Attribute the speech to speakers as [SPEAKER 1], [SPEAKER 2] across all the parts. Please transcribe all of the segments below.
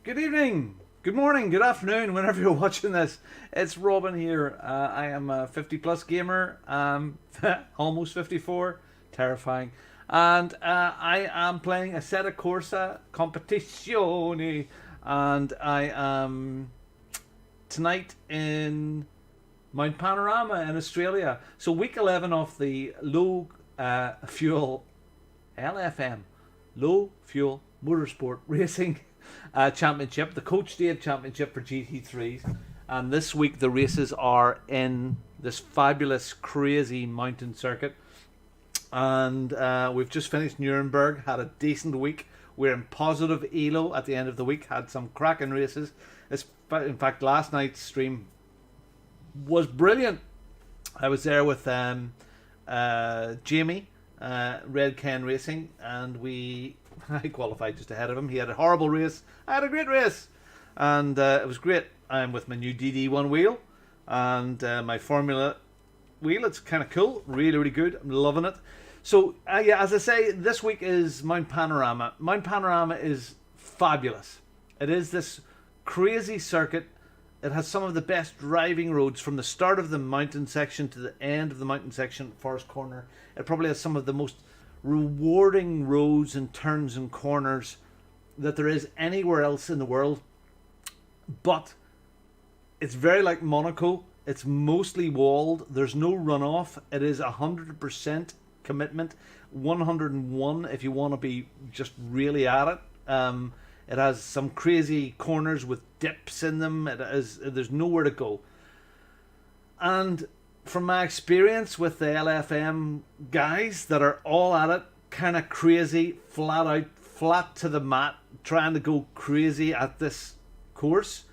[SPEAKER 1] Good evening, good morning, good afternoon, whenever you're watching this. It's Robin here. I am a 50 plus gamer, almost 54, terrifying. And I am playing a set of Corsa Competizione. And I am tonight in Mount Panorama in Australia. So week 11 of the low fuel LFM, low fuel motorsport racing championship, the Coach Dave Championship for GT3s. And this week the races are in this fabulous, crazy mountain circuit. And we've just finished Nuremberg, had a decent week. We're in positive ELO at the end of the week, had some cracking races. In fact, last night's stream was brilliant. I was there with Jamie, Red Ken Racing, and I qualified just ahead of him. He had a horrible race. I had a great race, and it was great. I'm with my new DD1 wheel and my Formula wheel. It's kind of cool, really, really good. I'm loving it. So, yeah, as I say, this week is Mount Panorama. Mount Panorama is fabulous. It is this crazy circuit. It has some of the best driving roads from the start of the mountain section to the end of the mountain section, Forest Corner. It probably has some of the most rewarding roads and turns and corners that there is anywhere else in the world. But it's very like Monaco. It's mostly walled. There's no runoff. It is 100% commitment. 101 if you want to be just really at it. It has some crazy corners with dips in them. There's nowhere to go. And from my experience with the LFM guys that are all at it, kind of crazy, flat out, flat to the mat, trying to go crazy at this course,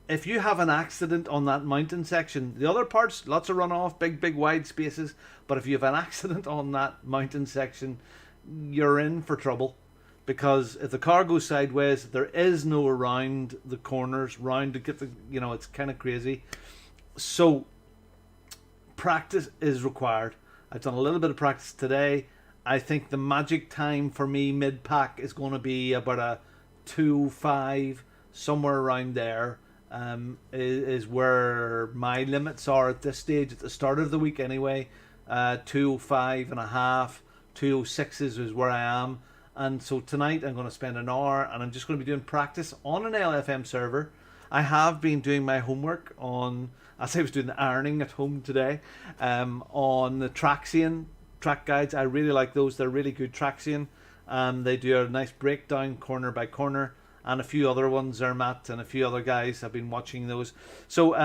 [SPEAKER 1] if you have an accident on that mountain section, the other parts, lots of runoff, big wide spaces, but if you have an accident on that mountain section, you're in for trouble. Because if the car goes sideways, there is no around the corners, round to get the, it's kind of crazy. So practice is required. I've done a little bit of practice today. I think the magic time for me mid-pack is going to be about a 2.5, somewhere around there. Is where my limits are at this stage, at the start of the week anyway. 2.5.5, 2.06 is where I am. And so tonight I'm going to spend an hour and I'm just going to be doing practice on an LFM server. I have been doing my homework on, as I was doing the ironing at home today, on the Traxian track guides. I really like those. They're really good Traxian. They do a nice breakdown corner by corner. And a few other ones, Zermatt and a few other guys have been watching those. So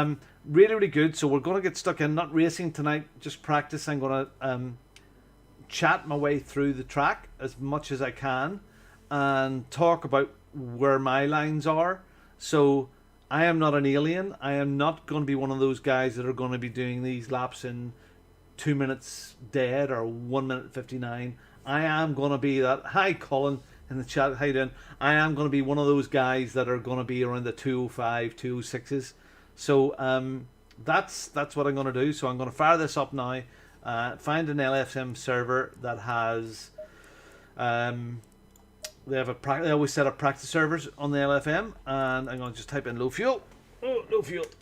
[SPEAKER 1] really, really good. So we're going to get stuck in, not racing tonight, just practice. I'm going to chat my way through the track as much as I can and talk about where my lines are. So I am not an alien. I am not going to be one of those guys that are going to be doing these laps in 2 minutes dead or 1 minute 59. I am going to be that. Hi, Colin. In the chat, how you doing? I am going to be one of those guys that are going to be around the 2.05, 2.06s. So that's what I'm going to do. So I'm going to fire this up now. Find an LFM server that has. They always set up practice servers on the LFM, and I'm going to just type in low fuel. Oh,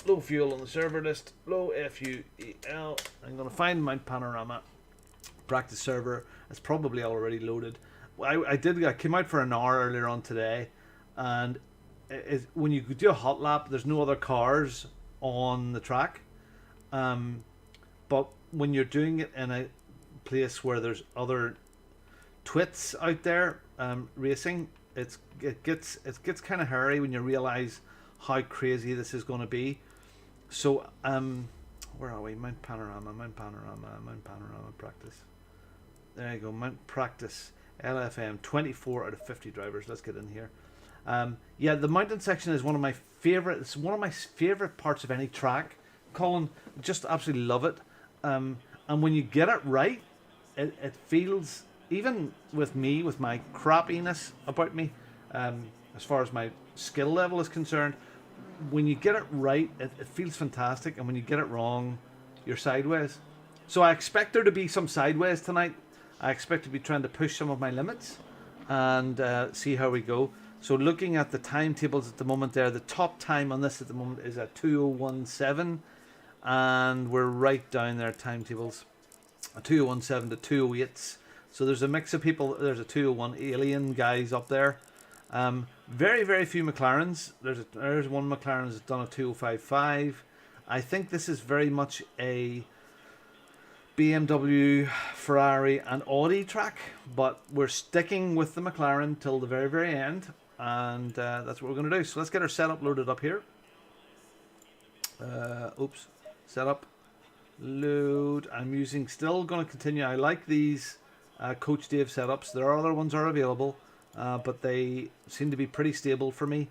[SPEAKER 1] low fuel on the server list. Low FUEL. I'm going to find Mount Panorama practice server. It's probably already loaded. I came out for an hour earlier on today, and when you do a hot lap, there's no other cars on the track. But when you're doing it in a place where there's other twits out there racing, it gets kind of hairy when you realize how crazy this is going to be. So where are we? Mount Panorama practice. There you go, Mount Practice. LFM, 24 out of 50 drivers. Let's get in here. Yeah, the mountain section is one of my favorite. It's one of my favorite parts of any track. Colin, just absolutely love it. And when you get it right, it feels, even with me, with my crappiness about me, as far as my skill level is concerned, when you get it right, it feels fantastic. And when you get it wrong, you're sideways. So I expect there to be some sideways tonight. I expect to be trying to push some of my limits and see how we go. So looking at the timetables at the moment there, the top time on this at the moment is at 2017, and we're right down there timetables, 2017 to 208s. So there's a mix of people. There's a 201 Alien guys up there. Very, very few McLarens. There's one McLaren that's done a 2055. I think this is very much a BMW, Ferrari and Audi track, but we're sticking with the McLaren till the very, very end, and that's what we're going to do. So let's get our setup loaded up here. Oops, setup, load. I'm still going to continue. I like these Coach Dave setups. There are other ones are available, but they seem to be pretty stable for me.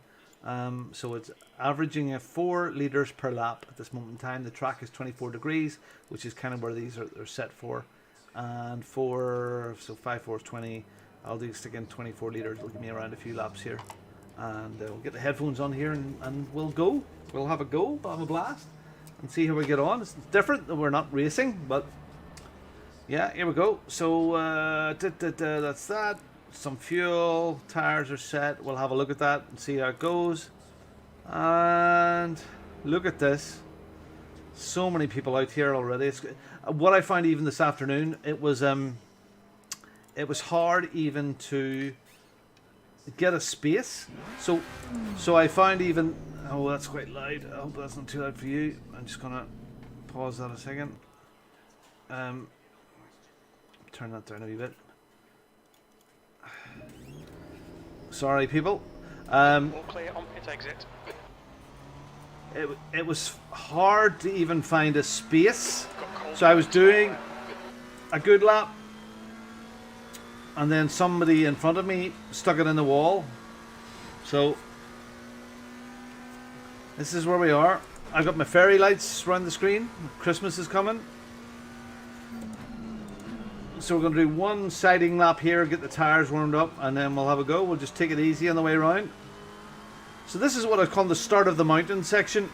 [SPEAKER 1] So it's averaging at 4 litres per lap at this moment in time. The track is 24 degrees, which is kind of where these are set for. And 5 4 is 20. I'll stick in 24 litres. It'll give me around a few laps here. And we'll get the headphones on here and we'll go. We'll have a go, we'll have a blast, and see how we get on. It's different. We're not racing, but yeah, here we go. So that's that. Some fuel, tires are set. We'll have a look at that and see how it goes. And look at this, so many people out here already. It's what I find even this afternoon. It was hard even to get a space. So I found even, oh, that's quite loud. I hope that's not too loud for you. I'm just gonna pause that a second. Turn that down a wee bit. Sorry, people.
[SPEAKER 2] All clear on pit exit.
[SPEAKER 1] It was hard to even find a space. So I was doing a good lap, and then somebody in front of me stuck it in the wall. So this is where we are. I've got my fairy lights around the screen. Christmas is coming. So we're going to do one siding lap here, get the tires warmed up, and then we'll have a go. We'll just take it easy on the way around. So this is what I call the start of the mountain section.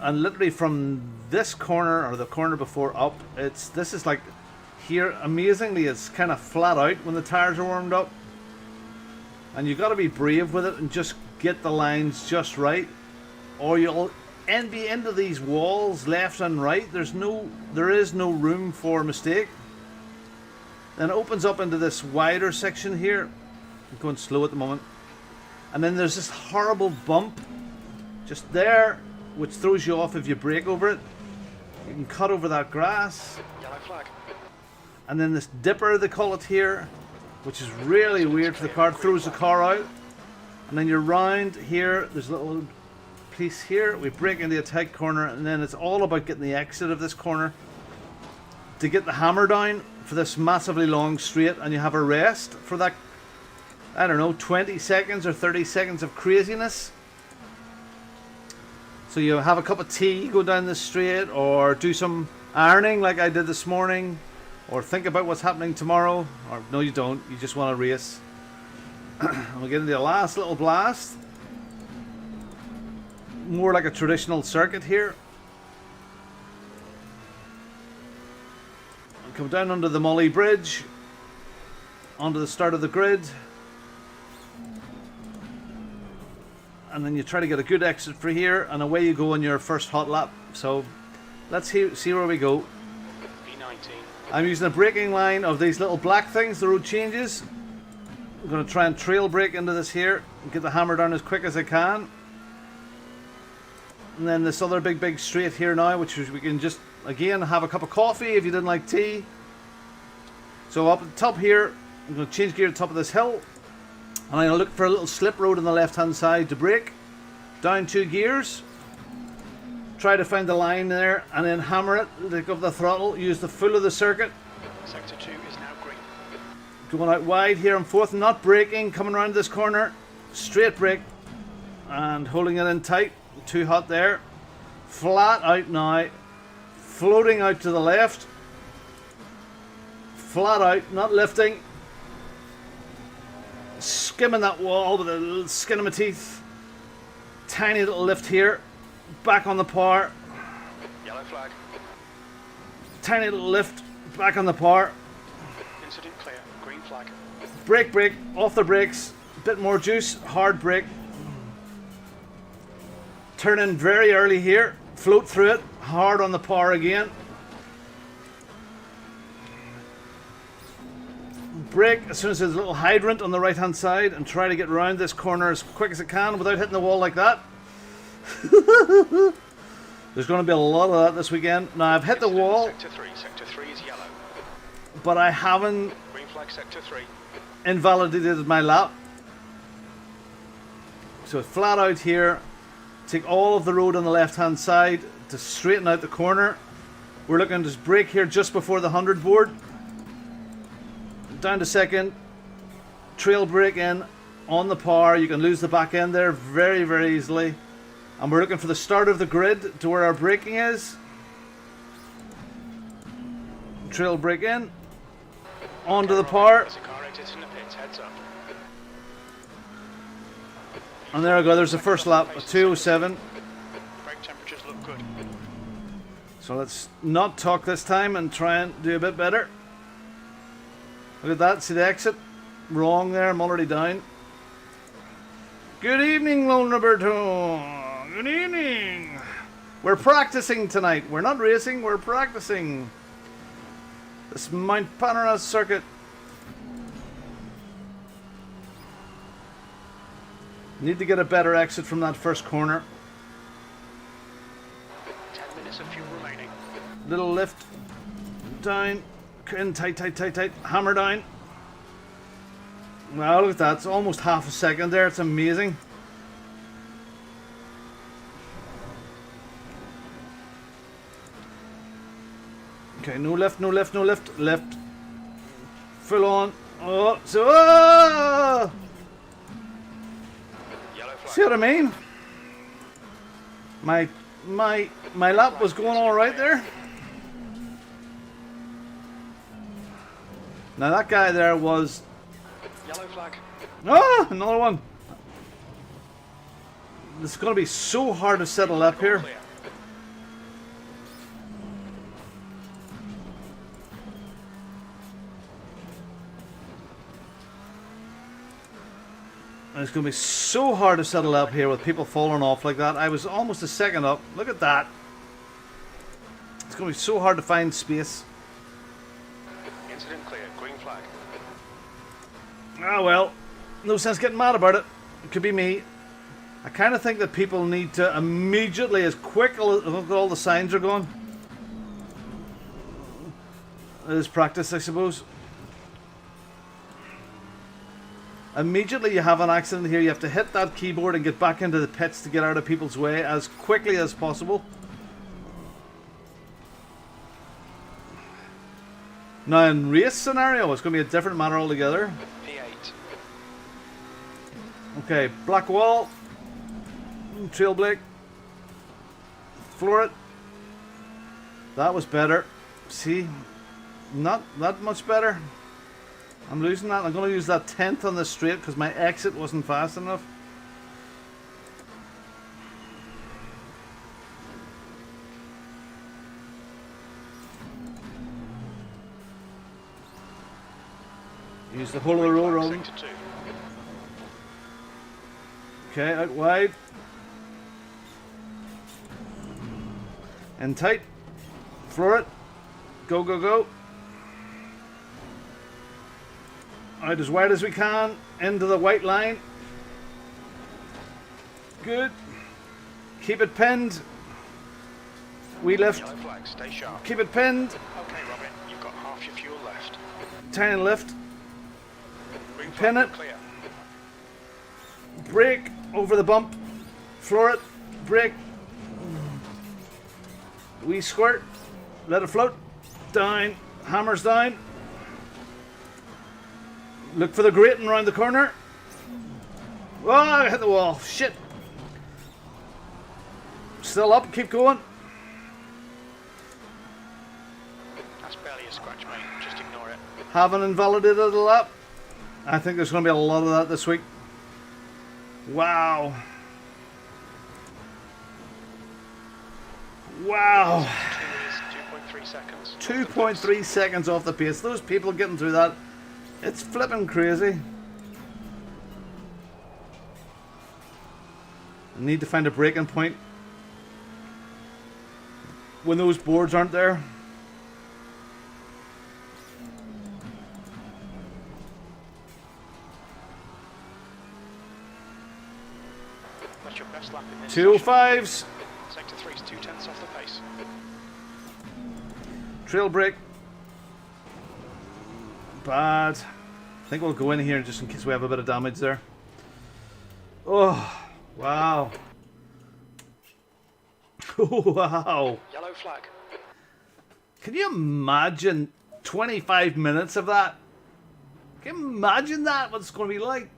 [SPEAKER 1] And literally from this corner, or the corner before up, this is like here, amazingly, it's kind of flat out when the tires are warmed up. And you've got to be brave with it and just get the lines just right, or you'll be into these walls left and right. There is no room for mistake. Then it opens up into this wider section here. I'm going slow at the moment. And then there's this horrible bump just there, which throws you off if you brake over it. You can cut over that grass.
[SPEAKER 2] Yellow flag.
[SPEAKER 1] And then this dipper, they call it here, which is really weird for the car. It throws the car out. And then you're round here. There's a little piece here. We brake into a tight corner, and then it's all about getting the exit of this corner to get the hammer down for this massively long straight, and you have a rest for that, I don't know, 20 seconds or 30 seconds of craziness. So you have a cup of tea, go down the straight, or do some ironing like I did this morning, or think about what's happening tomorrow. Or no, you don't, you just want to race. And we'll get into the last little blast. More like a traditional circuit here. I'll come down under the Molly Bridge, onto the start of the grid, and then you try to get a good exit for here, and away you go on your first hot lap. So let's see where we go.
[SPEAKER 2] V19.
[SPEAKER 1] I'm using a braking line of these little black things, the road changes. I'm going to try and trail brake into this here and get the hammer down as quick as I can. And then this other big straight here now, which we can just, again, have a cup of coffee if you didn't like tea. So up at the top here, I'm going to change gear at the top of this hill. And I'm going to look for a little slip road on the left-hand side to brake. Down 2 gears. Try to find the line there, and then hammer it, let go of the throttle, use the full of the circuit.
[SPEAKER 2] Sector 2 is now green.
[SPEAKER 1] Going out wide here on fourth, not braking, coming around this corner. Straight brake. And holding it in tight. Too hot there. Flat out now. Floating out to the left. Flat out, not lifting. Skimming that wall with a little skin of my teeth. Tiny little lift here. Back on the power.
[SPEAKER 2] Yellow flag.
[SPEAKER 1] Tiny little lift. Back on the power.
[SPEAKER 2] Incident clear. Green flag.
[SPEAKER 1] Brake, off the brakes. Bit more juice, hard brake. Turn in very early here. Float through it, hard on the power again. Brake as soon as there's a little hydrant on the right hand side and try to get around this corner as quick as I can without hitting the wall like that. There's going to be a lot of that this weekend. Now I've hit the wall.
[SPEAKER 2] Sector 3 is yellow.
[SPEAKER 1] But I haven't
[SPEAKER 2] Green flag sector 3.
[SPEAKER 1] invalidated my lap. So flat out here, take all of the road on the left hand side to straighten out the corner. We're looking to brake here just before the 100 board. Down to second, trail brake in on the power. You can lose the back end there very, very easily. And we're looking for the start of the grid to where our braking is. Trail brake in, onto the power.
[SPEAKER 2] There's a car exit in the pits, heads up.
[SPEAKER 1] And there we go, there's the first lap, a 2:07.
[SPEAKER 2] Brake temperatures look good.
[SPEAKER 1] So let's not talk this time and try and do a bit better. Look at that, see the exit? Wrong there, I'm already down. Good evening, Lone Roberto. Good evening. We're practicing tonight. We're not racing, we're practicing. This Mount Panorama circuit. Need to get a better exit from that first corner.
[SPEAKER 2] 10 minutes of fuel remaining.
[SPEAKER 1] Little lift. Down. In tight. Hammer down. Wow, look at that. It's almost half a second there. It's amazing. Okay, no left. Left. Full on. Oh, so. Oh!
[SPEAKER 2] Yellow flag.
[SPEAKER 1] See what I mean? My lap was going all right there. Now that guy there was.
[SPEAKER 2] Yellow flag.
[SPEAKER 1] Oh, another one. It's going to be so hard to settle up here.
[SPEAKER 2] Clear.
[SPEAKER 1] And it's going to be so hard to settle up here with people falling off like that. I was almost a second up. Look at that. It's going to be so hard to find space.
[SPEAKER 2] Incident clear. Green flag.
[SPEAKER 1] Ah, well. No sense getting mad about it. It could be me. I kind of think that people need to immediately, as quick as all the signs are going. It is practice, I suppose. Immediately you have an accident here, you have to hit that keyboard and get back into the pits to get out of people's way as quickly as possible. Now in race scenario, it's going to be a different matter altogether.
[SPEAKER 2] P8.
[SPEAKER 1] Okay, black wall. Trail brake. Floor it. That was better. See? Not that much better. I'm losing that. I'm going to use that 10th on the straight because my exit wasn't fast enough. Use the whole of the road rolling.
[SPEAKER 2] Sector 2.
[SPEAKER 1] Okay, out wide. And tight. Floor it. Go. Out as wide as we can. Into the white line. Good. Keep it pinned. We lift.
[SPEAKER 2] Yellow flag. Stay sharp.
[SPEAKER 1] Keep it pinned.
[SPEAKER 2] Okay, Robin. You've got half your fuel left.
[SPEAKER 1] Tiny lift.
[SPEAKER 2] Green flag.
[SPEAKER 1] Pin it.
[SPEAKER 2] Clear.
[SPEAKER 1] Brake over the bump. Floor it. Brake. We squirt. Let it float. Down. Hammers down. Look for the grating around the corner. Oh, I hit the wall. Shit. Still up. Keep going.
[SPEAKER 2] That's barely a scratch, mate. Just ignore it.
[SPEAKER 1] Haven't invalidated a lap. I think there's going to be a lot of that this week. Wow. Wow.
[SPEAKER 2] 2 is 2.3 seconds.
[SPEAKER 1] 2.3 seconds off the pace. Those people getting through that It's flipping crazy. I need to find a breaking point when those boards aren't there.
[SPEAKER 2] That's your best lap in this
[SPEAKER 1] 205s.
[SPEAKER 2] Sector 3's 2/10 off the pace.
[SPEAKER 1] Trail brake. Bad. I think we'll go in here just in case we have a bit of damage there. Oh, wow. Wow.
[SPEAKER 2] Yellow flag.
[SPEAKER 1] Can you imagine 25 minutes of that? Can you imagine that? What it's going to be like?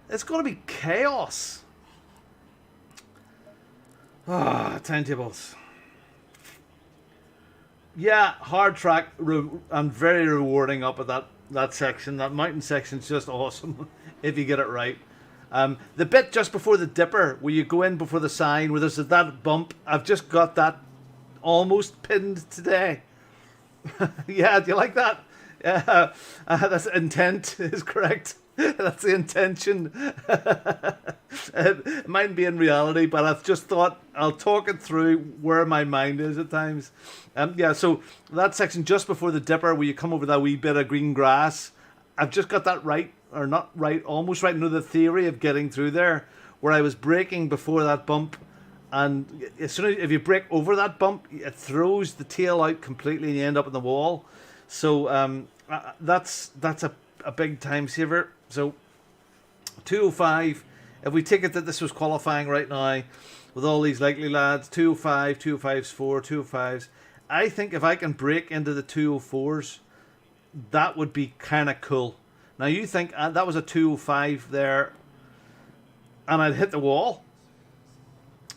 [SPEAKER 1] It's going to be chaos. Ah, timetables. Yeah, hard track and very rewarding up at that section. That mountain section's just awesome if you get it right. The bit just before the dipper, where you go in before the sign, where there's that bump, I've just got that almost pinned today. Yeah, do you like that? Yeah, that's intent is correct. That's the intention. It mightn't be in reality, but I've just thought I'll talk it through where my mind is at times. Yeah, so that section just before the dipper, where you come over that wee bit of green grass, I've just got that right, or not right, almost right. Into the theory of getting through there, where I was braking before that bump, and as soon as if you brake over that bump, it throws the tail out completely, and you end up in the wall. So that's a big time saver. So 205. If we take it that this was qualifying right now, with all these likely lads, 205, 205s 4, 205s. I think if I can break into the 204s, that would be kind of cool. Now you think that was a 205 there, and I'd hit the wall.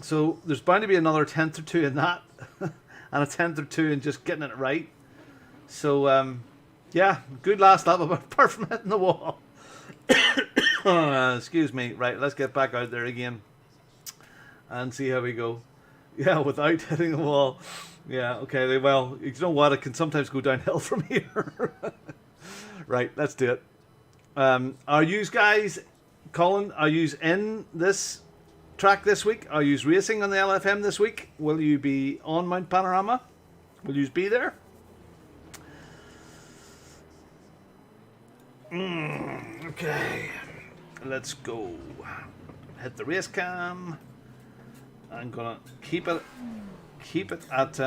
[SPEAKER 1] So there's bound to be another tenth or two in that, and a tenth or two in just getting it right. So yeah, good last lap apart from hitting the wall. Excuse me. Right, let's get back out there again and see how we go. Yeah, without hitting the wall. Yeah, okay, well, you know what? It can sometimes go downhill from here. Right, let's do it. Are you guys, Colin, are you in this track this week? Are you racing on the LFM this week? Will you be on Mount Panorama? Will you be there? Okay, let's go. Hit the race cam. I'm gonna keep it at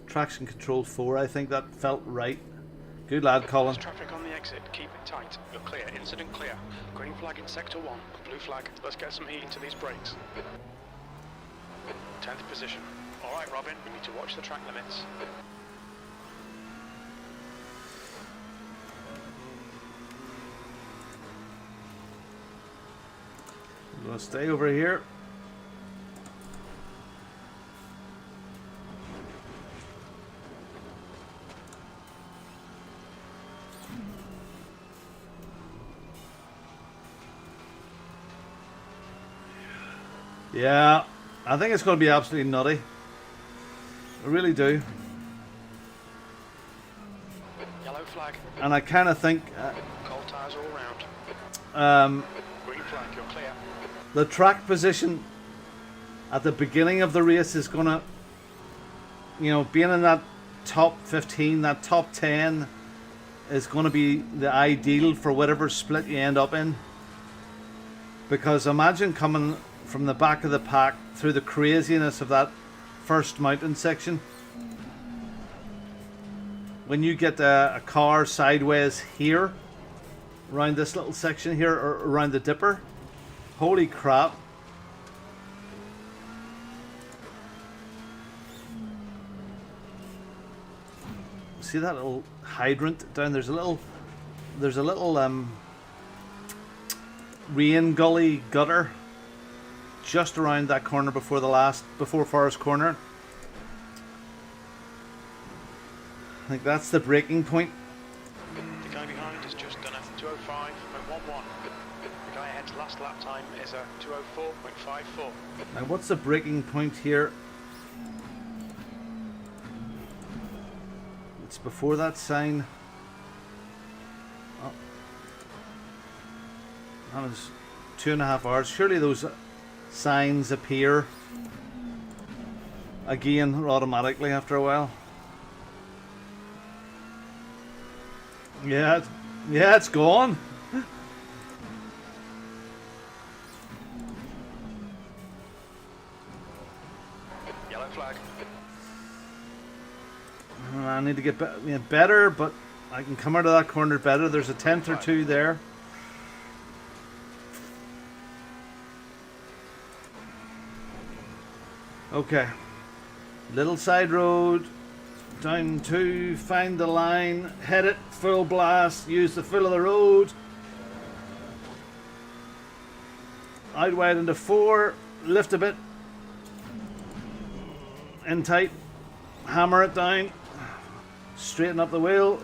[SPEAKER 1] traction control 4. I think that felt right. Good lad, Colin.
[SPEAKER 2] There's traffic on the exit. Keep it tight. You're clear. Incident clear. Green flag in sector 1. Blue flag. Let's get some heat into these brakes. 10th position. All right, Robin. We need to watch the track limits.
[SPEAKER 1] I'm gonna stay over here. Yeah, I think it's going to be absolutely nutty. I really do.
[SPEAKER 2] Yellow flag.
[SPEAKER 1] And I kind of think
[SPEAKER 2] Cold tires all round. Green flag, you're clear.
[SPEAKER 1] The track position at the beginning of the race is going to, you know, being in that top 15, that top 10 is going to be the ideal for whatever split you end up in. Because imagine coming from the back of the pack through the craziness of that first mountain section. When you get a car sideways here, around this little section here, or around the dipper, holy crap. See that little hydrant down? There's a little rain gully gutter just around that corner before Forest Corner. I think that's the breaking point.
[SPEAKER 2] The guy behind has just done a 205.11. The guy ahead's last lap time is a 204.54.
[SPEAKER 1] Now what's the breaking point here? It's before that sign. That was 2.5 hours. Surely those signs appear again automatically after a while. Yeah, it's gone.
[SPEAKER 2] Yellow flag.
[SPEAKER 1] I need to get better, but I can come out of that corner better. There's a tenth or two there. Okay. Little side road. Down to find the line. Head it. Full blast. Use the full of the road. Out wide into 4. Lift a bit. In tight. Hammer it down. Straighten up the wheel.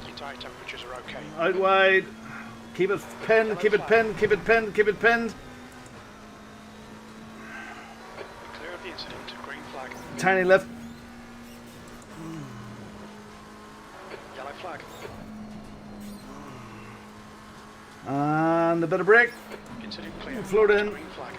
[SPEAKER 2] Your tyre temperatures are okay.
[SPEAKER 1] Out wide. Keep it pinned, keep it pinned, keep it pinned, keep it pinned.
[SPEAKER 2] Clear of the incident. Green flag.
[SPEAKER 1] Tiny lift.
[SPEAKER 2] Yellow flag.
[SPEAKER 1] And a bit of brake.
[SPEAKER 2] Incident clear.
[SPEAKER 1] Float in.
[SPEAKER 2] Green flag.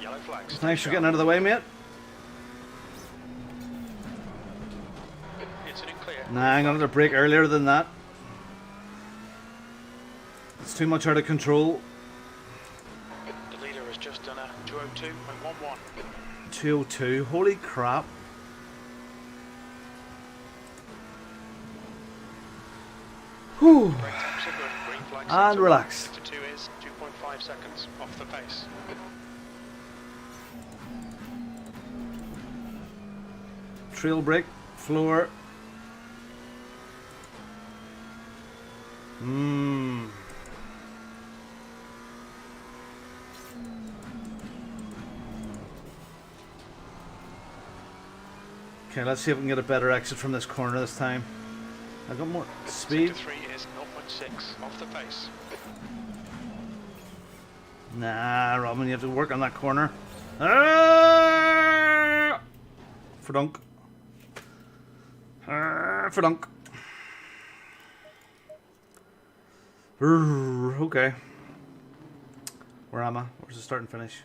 [SPEAKER 2] Yellow flags.
[SPEAKER 1] Thanks for getting out of the way, mate.
[SPEAKER 2] Incident clear.
[SPEAKER 1] Nah, I'm going to brake earlier than that. It's too much out of control.
[SPEAKER 2] The leader has just done a 202.11.
[SPEAKER 1] 202. Holy crap. Whew.
[SPEAKER 2] Brake temps are good. Green flag.
[SPEAKER 1] And
[SPEAKER 2] set
[SPEAKER 1] relax.
[SPEAKER 2] to 2 is 2.5 seconds off the pace.
[SPEAKER 1] Trail brake. Floor. Okay, let's see if we can get a better exit from this corner this time. I got more speed.
[SPEAKER 2] Sector 3 is 0.6 off the pace.
[SPEAKER 1] Nah, Robin, you have to work on that corner. Ah! Ferdunk. Ferdunk. Okay. Where am I? Where's the start and finish?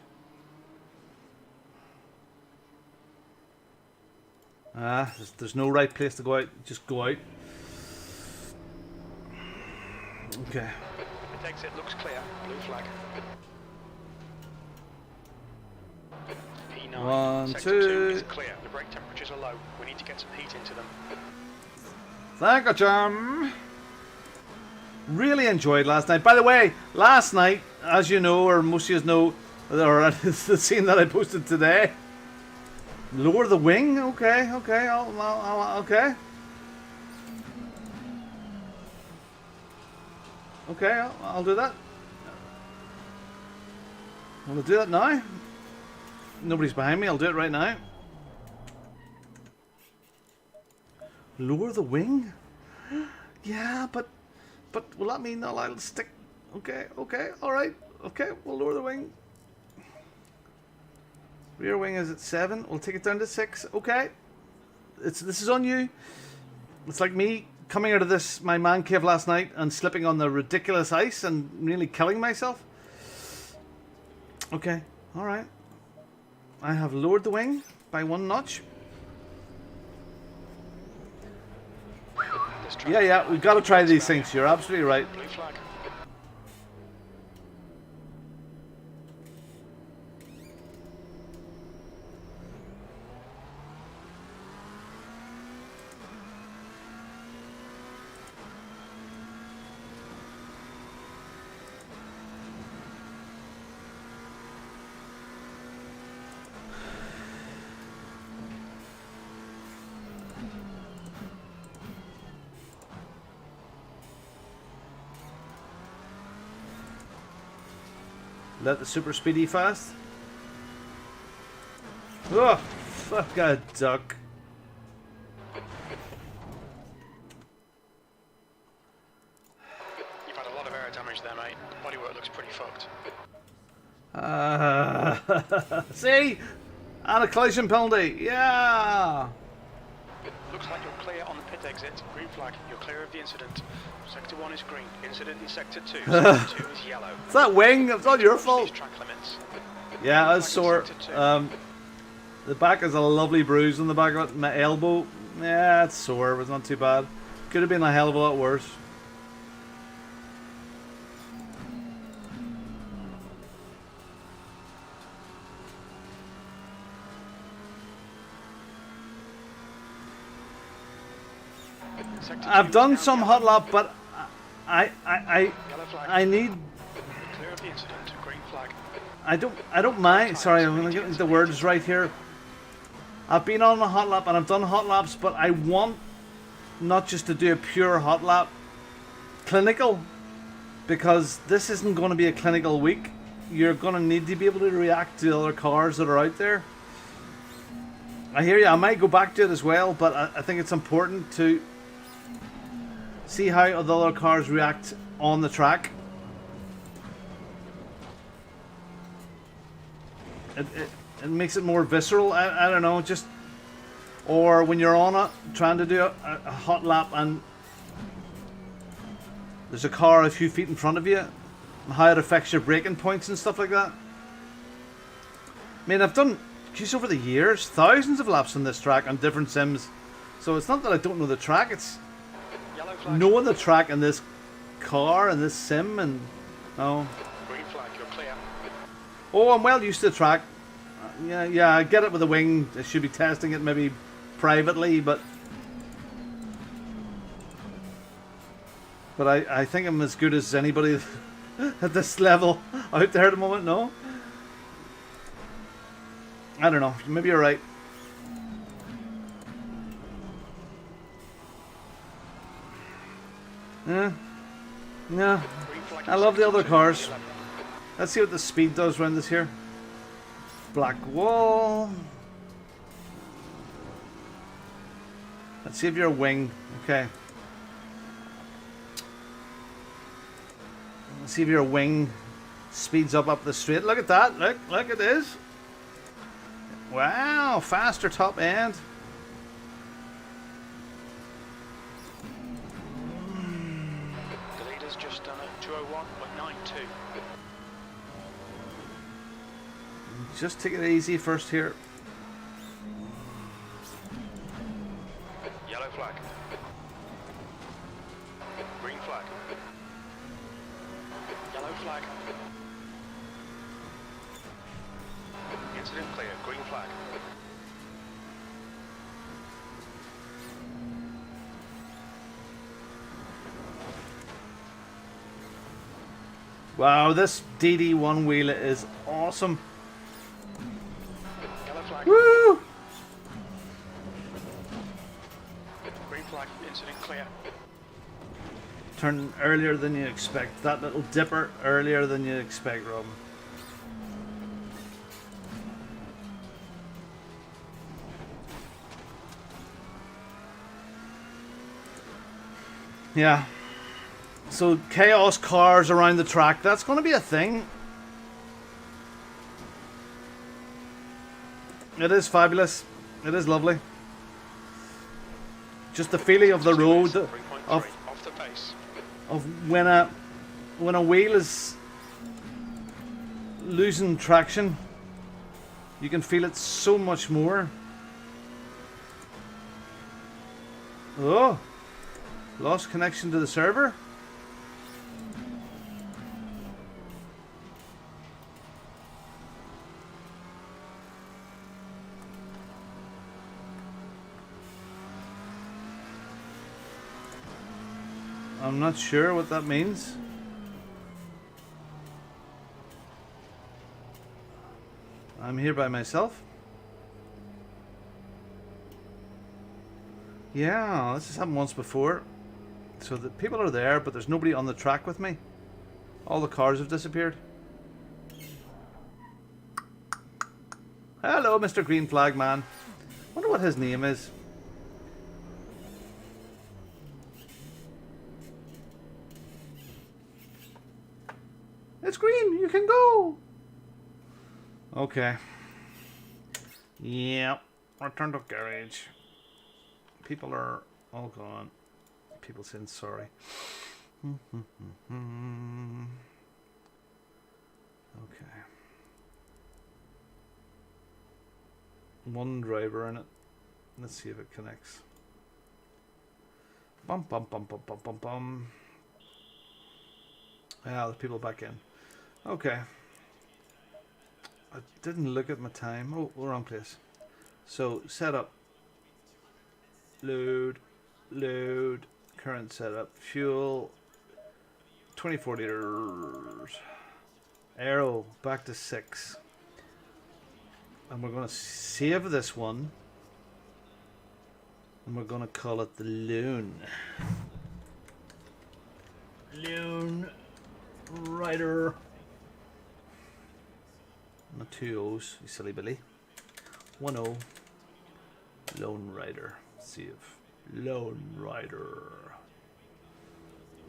[SPEAKER 1] There's no right place to go out. Just go out. Okay.
[SPEAKER 2] The exit looks clear. Blue flag. P9.
[SPEAKER 1] 1,
[SPEAKER 2] Sector 2
[SPEAKER 1] 2.
[SPEAKER 2] is clear. The brake temperatures are low. We need to get some heat into them.
[SPEAKER 1] Thank you, chum. Really enjoyed last night. By the way, last night, as you know, or most of you know, or the scene that I posted today. Lower the wing. Okay. Okay. Okay. Okay. I'll do that. I'll do that now. Nobody's behind me. I'll do it right now. Lower the wing? Yeah, but will that mean I'll stick? Okay, alright. Okay, we'll lower the wing. Rear wing is at 7. We'll take it down to 6. Okay. This is on you. It's like me coming out of my man cave last night and slipping on the ridiculous ice and nearly killing myself. Okay, alright. I have lowered the wing by 1 notch. Yeah, we've got to try these things. You're absolutely right.
[SPEAKER 2] Blue flag.
[SPEAKER 1] Let the super speedy fast. Oh, fuck a duck.
[SPEAKER 2] You've had a lot of air damage there, mate. Bodywork looks pretty fucked.
[SPEAKER 1] See? And a collision penalty. Yeah.
[SPEAKER 2] Looks like you're clear on the pit exit. Green flag. You're clear of the incident. Sector 1 is green. Incident in Sector 2. Sector 2 is yellow.
[SPEAKER 1] It's that wing. It's not your fault.
[SPEAKER 2] Track limits.
[SPEAKER 1] Yeah, it's sore. The back is a lovely bruise on the back of it. My elbow, yeah, it's sore. It was not too bad. Could have been a hell of a lot worse. I've done some hot lap, but I need.
[SPEAKER 2] Clear of the incident. Green flag.
[SPEAKER 1] I don't mind. Sorry, I'm gonna get the words right here. I've been on a hot lap and I've done hot laps, but I want not just to do a pure hot lap, clinical, because this isn't going to be a clinical week. You're going to need to be able to react to other cars that are out there. I hear you. I might go back to it as well, but I think it's important to see how the other cars react on the track. It makes it more visceral. I don't know, just, or when you're on it trying to do a hot lap and there's a car a few feet in front of you, and how it affects your braking points and stuff like that. I mean, I've done, geez, over the years, thousands of laps on this track on different sims, so it's not that I don't know the track, it's knowing the track in this car and this sim. And oh,
[SPEAKER 2] Green flag. You're clear.
[SPEAKER 1] oh, I'm well used to the track. Yeah, I get it with the wing. I should be testing it maybe privately, but I think I'm as good as anybody at this level out there at the moment. No, I don't know. Maybe you're right. Yeah, I love the other cars. Let's see what the speed does around this here. Black wall. Let's see if you're a wing. Okay. Let's see if your wing speeds up the straight. Look at that. Look it is. Wow, faster top end.
[SPEAKER 2] The leader's just done a 201.92.
[SPEAKER 1] Just take it easy first here.
[SPEAKER 2] Yellow flag. Green flag. Yellow flag. Incident clear. Green flag.
[SPEAKER 1] Wow, this DD1 wheel is awesome.
[SPEAKER 2] Yellow flag.
[SPEAKER 1] Woo!
[SPEAKER 2] Green flag. Incident clear.
[SPEAKER 1] Turn earlier than you expect. That little dipper earlier than you expect, Rob. Yeah. So chaos cars around the track, that's going to be a thing. It is fabulous. It is lovely. Just the feeling of the road, of when a wheel is losing traction, you can feel it so much more. Oh, lost connection to the server. I'm not sure what that means. I'm here by myself. Yeah, this has happened once before. So the people are there, but there's nobody on the track with me. All the cars have disappeared. Hello, Mr. Green Flag Man. Wonder what his name is. It's green. You can go. Okay. Yeah, return to garage. People are all gone. People saying sorry. Okay. One driver in it. Let's see if it connects. Bum bum bum bum bum bum bum. Yeah, the people back in. Okay. I didn't look at my time. Oh, wrong place. So setup. Load. Load. Current setup. Fuel. 24 liters. Aero. Back to 6. And we're going to save this one. And we're going to call it the Loon. Loon Rider. Not 2 O's, you silly Billy. 1 O. Lone Rider. Save. Lone Rider.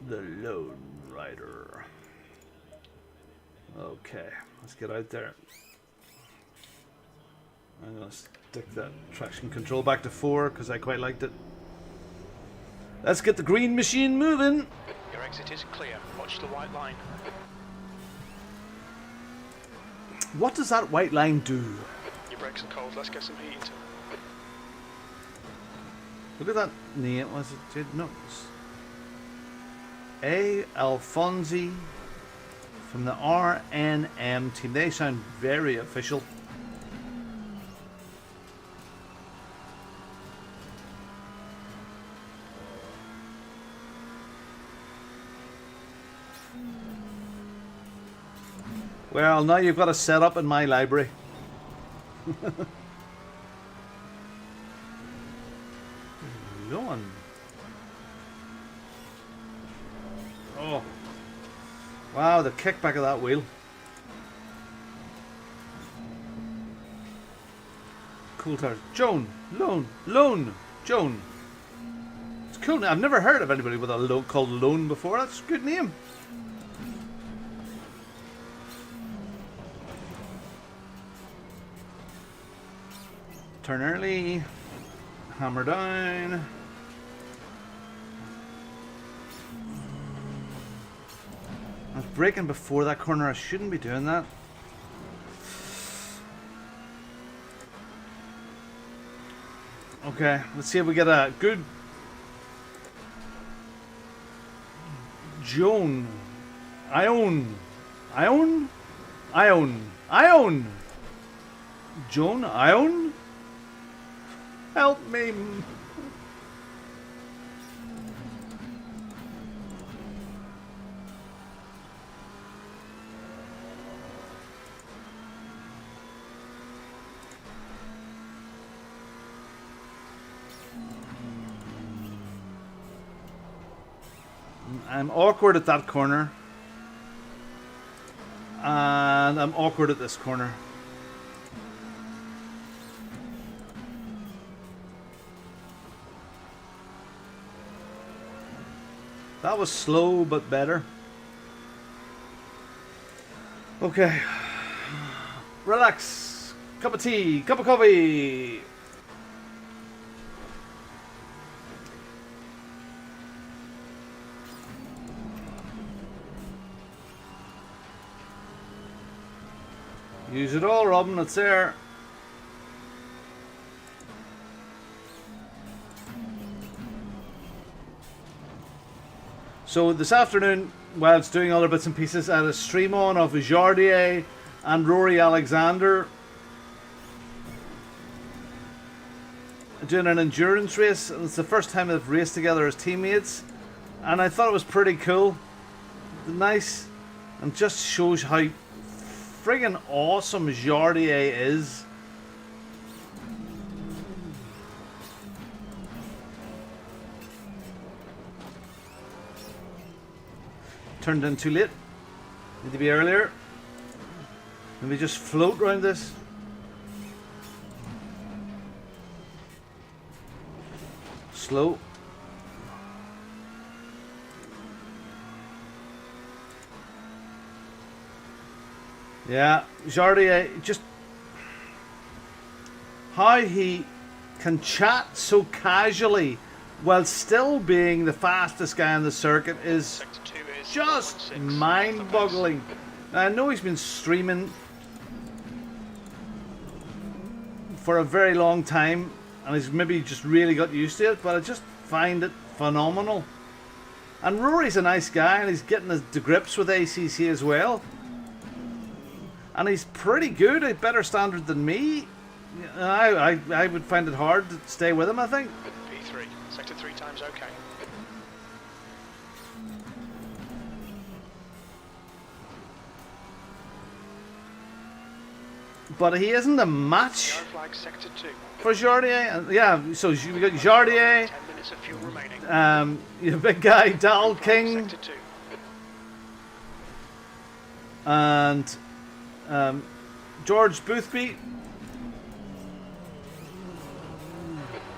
[SPEAKER 1] The Lone Rider. Okay, let's get out there. I'm going to stick that traction control back to 4 because I quite liked it. Let's get the green machine moving.
[SPEAKER 2] Your exit is clear. Watch the white line.
[SPEAKER 1] What does that white line do?
[SPEAKER 2] Your brakes are cold. Let's get some heat into them.
[SPEAKER 1] Look at that name. Was it? No. A. Alfonsi from the RNM team. They sound very official. Well, now you've got a setup in my library. Going. Oh. Wow, the kickback of that wheel. Cool tires. Joan. Lone. Joan. It's cool. I've never heard of anybody with a loan called Lone before. That's a good name. Turn early. Hammer down. I was braking before that corner. I shouldn't be doing that. Okay, let's see if we get a good Joan. Ion. Joan. Ion. Help me. I'm awkward at that corner. And I'm awkward at this corner. That was slow, but better. Okay. Relax. Cup of tea. Cup of coffee. Use it all, Robin. It's there. So this afternoon, while it's doing other bits and pieces, I had a stream on of Jardier and Rory Alexander doing an endurance race. It's the first time they've raced together as teammates, and I thought it was pretty cool, nice, and just shows how friggin' awesome Jardier is. Turned in too late. Need to be earlier. Maybe just float around this. Slow. Yeah, Jardier just how he can chat so casually while still being the fastest guy on the circuit is just mind-boggling. I know he's been streaming for a very long time and he's maybe just really got used to it, but I just find it phenomenal. And Rory's a nice guy and he's getting to grips with ACC as well. And he's pretty good, a better standard than me. I would find it hard to stay with him, I think.
[SPEAKER 2] P3, sector 3 times okay.
[SPEAKER 1] But he isn't a match
[SPEAKER 2] Flag, sector 2.
[SPEAKER 1] for Jardier. Yeah, so we got Jardier,
[SPEAKER 2] 10 minutes of fuel remaining.
[SPEAKER 1] your big guy Dal King,
[SPEAKER 2] Sector 2.
[SPEAKER 1] and George Boothby.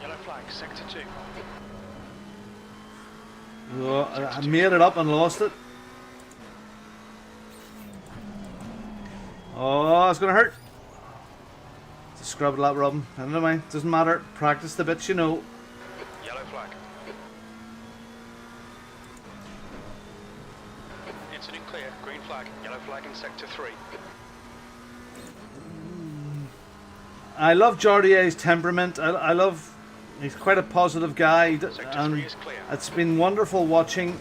[SPEAKER 2] Yellow flag, sector 2.
[SPEAKER 1] Oh, I made it up and lost it. Oh, it's gonna hurt. Just scrub it up, Robin. Never mind, doesn't matter. Practice the bits you know.
[SPEAKER 2] Yellow flag. Incident clear, green flag, yellow flag in sector 3.
[SPEAKER 1] I love Jardier's temperament. I love. He's quite a positive guy, and it's been wonderful watching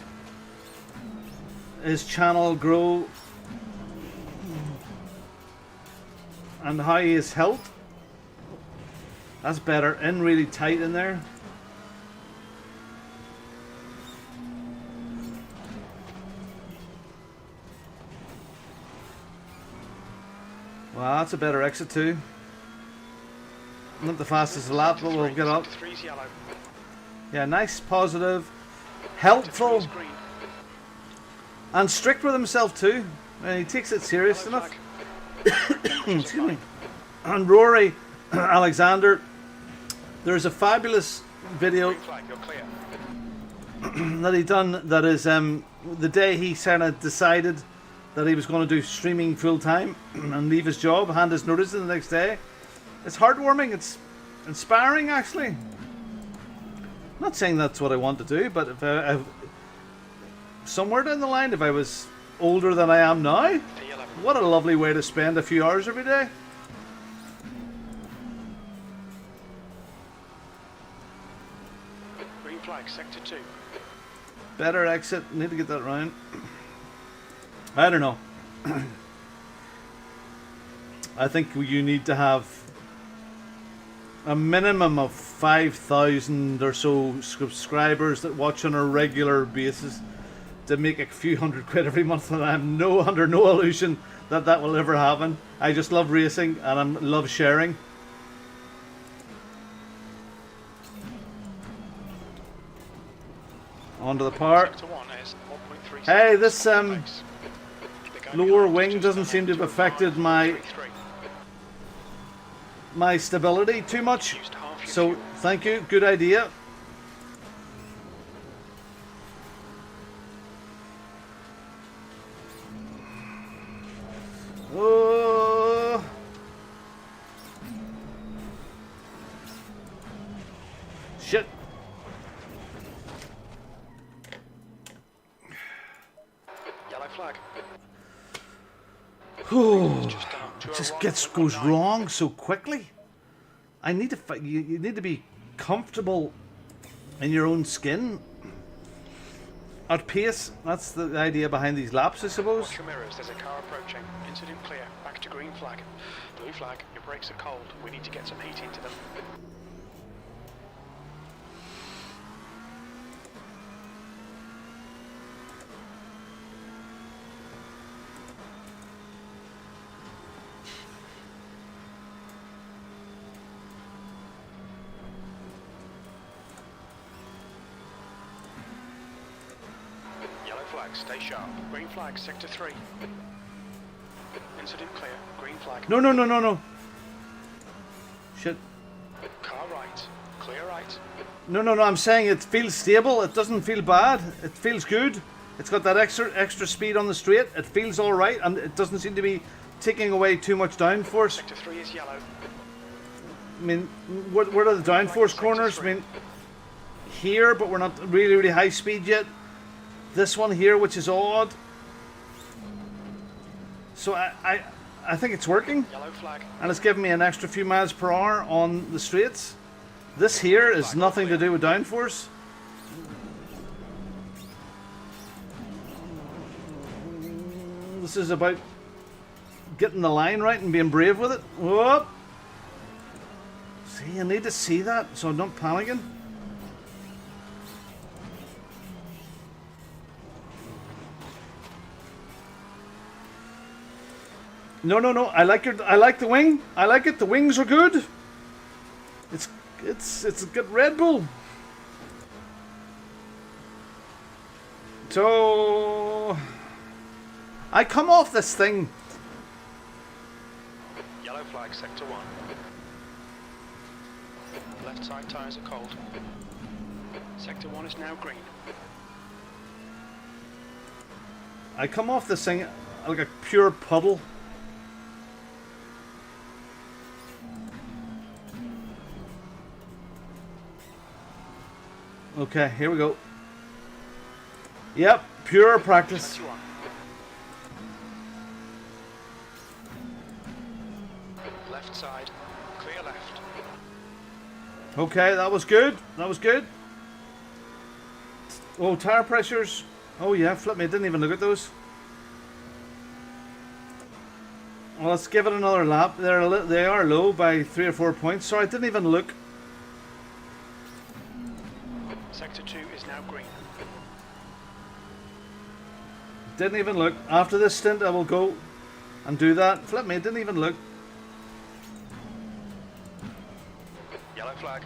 [SPEAKER 1] his channel grow and how he is helped. That's better. In really tight in there. Wow, that's a better exit too. Not the fastest lap, but we'll get up. Yeah, nice, positive, helpful, and strict with himself too. And he takes it serious enough. Excuse me. And Rory Alexander, there's a fabulous video that he done that is the day he kind of decided that he was going to do streaming full time and leave his job, hand his notice in the next day. It's heartwarming, it's inspiring actually. I'm not saying that's what I want to do, but if somewhere down the line, if I was older than I am now, what a lovely way to spend a few hours every day.
[SPEAKER 2] Green flag, sector 2.
[SPEAKER 1] Better exit, need to get that round. I don't know. I think you need to have a minimum of 5,000 or so subscribers that watch on a regular basis to make a few £100 every month, and I'm under no illusion that that will ever happen. I just love racing and I love sharing. Onto the par. Hey, this lower wing doesn't seem to have affected my stability too much, so thank you, good idea. Oh. Shit.
[SPEAKER 2] Yellow flag.
[SPEAKER 1] It just goes wrong so quickly. I need to. You need to be comfortable in your own skin at pace. That's the idea behind these laps, I suppose.
[SPEAKER 2] Watch your mirrors. There's a car approaching. Incident clear. Back to green flag. Blue flag. Your brakes are cold. We need to get some heat into them. Stay sharp. Green flag, sector 3. Incident clear. Green flag.
[SPEAKER 1] No. Shit.
[SPEAKER 2] Car right. Clear right.
[SPEAKER 1] No. I'm saying it feels stable. It doesn't feel bad. It feels good. It's got that extra speed on the straight. It feels all right, and it doesn't seem to be taking away too much downforce.
[SPEAKER 2] Sector 3 is yellow.
[SPEAKER 1] I mean, where are the downforce corners? I mean, here, but we're not really, really high speed yet. This one here, which is odd. So I think it's working.
[SPEAKER 2] Yellow flag.
[SPEAKER 1] And it's giving me an extra few miles per hour on the straights. This here is nothing to do with downforce. This is about getting the line right and being brave with it. Whoop! See, I need to see that so I'm not panicking. No, no, no. I like the wing. I like it. The wings are good. It's a good Red Bull. So I come off this thing.
[SPEAKER 2] Yellow flag, sector 1. Left side tyres are cold. Sector 1 is now green.
[SPEAKER 1] I come off this thing like a pure puddle. Okay, here we go. Yep, pure practice.
[SPEAKER 2] 21. Left side, clear left.
[SPEAKER 1] Okay, that was good. That was good. Oh, tire pressures. Oh yeah, flip me. I didn't even look at those. Well, let's give it another lap. They are low by 3 or 4 points. Sorry, I didn't even look.
[SPEAKER 2] Sector 2 is now green.
[SPEAKER 1] Didn't even look. After this stint, I will go and do that. Flip me. Didn't even look.
[SPEAKER 2] Yellow flag.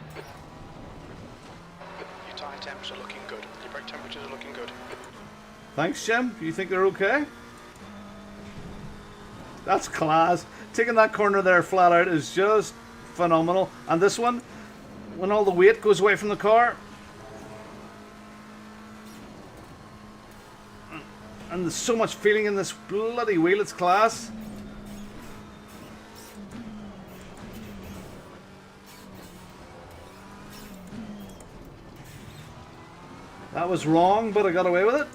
[SPEAKER 2] Your tyre temps are looking good. Your brake temperatures are looking good.
[SPEAKER 1] Thanks, Jim. You think they're okay? That's class. Taking that corner there flat out is just phenomenal. And this one, when all the weight goes away from the car. And there's so much feeling in this bloody wheel, it's class. That was wrong, but I got away with it.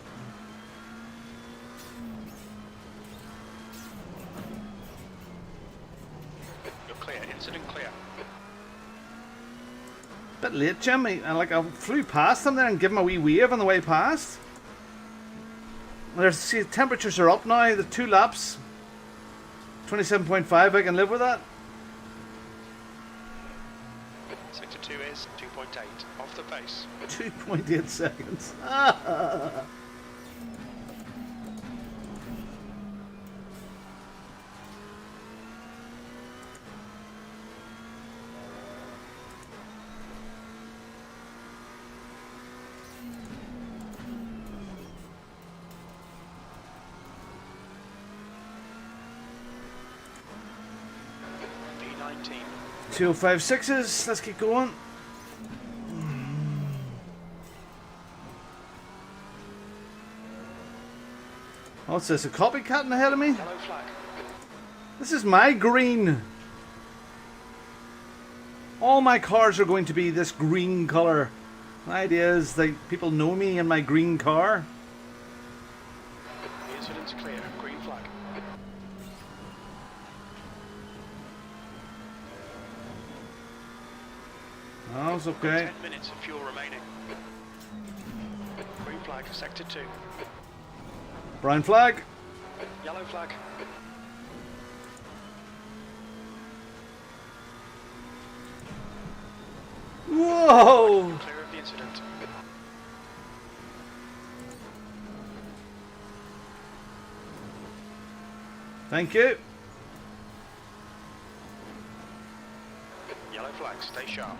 [SPEAKER 2] You're clear, incident clear.
[SPEAKER 1] Bit late, Jim. I flew past them there and gave him a wee wave on the way past. See, temperatures are up now. The 2 laps, 27.5. I can live with that.
[SPEAKER 2] Sector 2 is 2.8 off the pace.
[SPEAKER 1] 2.8 seconds.
[SPEAKER 2] P19.
[SPEAKER 1] 205.6s. Let's keep going. What's this? A copycat ahead of me?
[SPEAKER 2] Yellow flag.
[SPEAKER 1] This is my green. All my cars are going to be this green color. The idea is that people know me in my green car.
[SPEAKER 2] The incident's clear. Green flag.
[SPEAKER 1] Oh, it's okay.
[SPEAKER 2] 10 minutes of fuel remaining. Green flag, sector 2.
[SPEAKER 1] Brown flag.
[SPEAKER 2] Yellow flag.
[SPEAKER 1] Whoa!
[SPEAKER 2] Clear of the incident.
[SPEAKER 1] Thank you.
[SPEAKER 2] Yellow flag, stay sharp.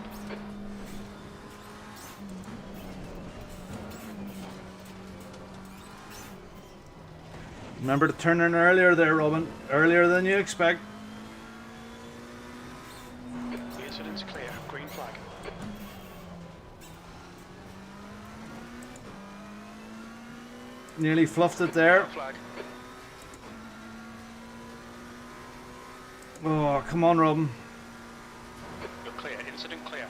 [SPEAKER 1] Remember to turn in earlier there, Robin. Earlier than you expect.
[SPEAKER 2] The incident's clear. Green flag.
[SPEAKER 1] Nearly fluffed it there.
[SPEAKER 2] Yellow flag.
[SPEAKER 1] Oh, come on, Robin.
[SPEAKER 2] You're Incident clear.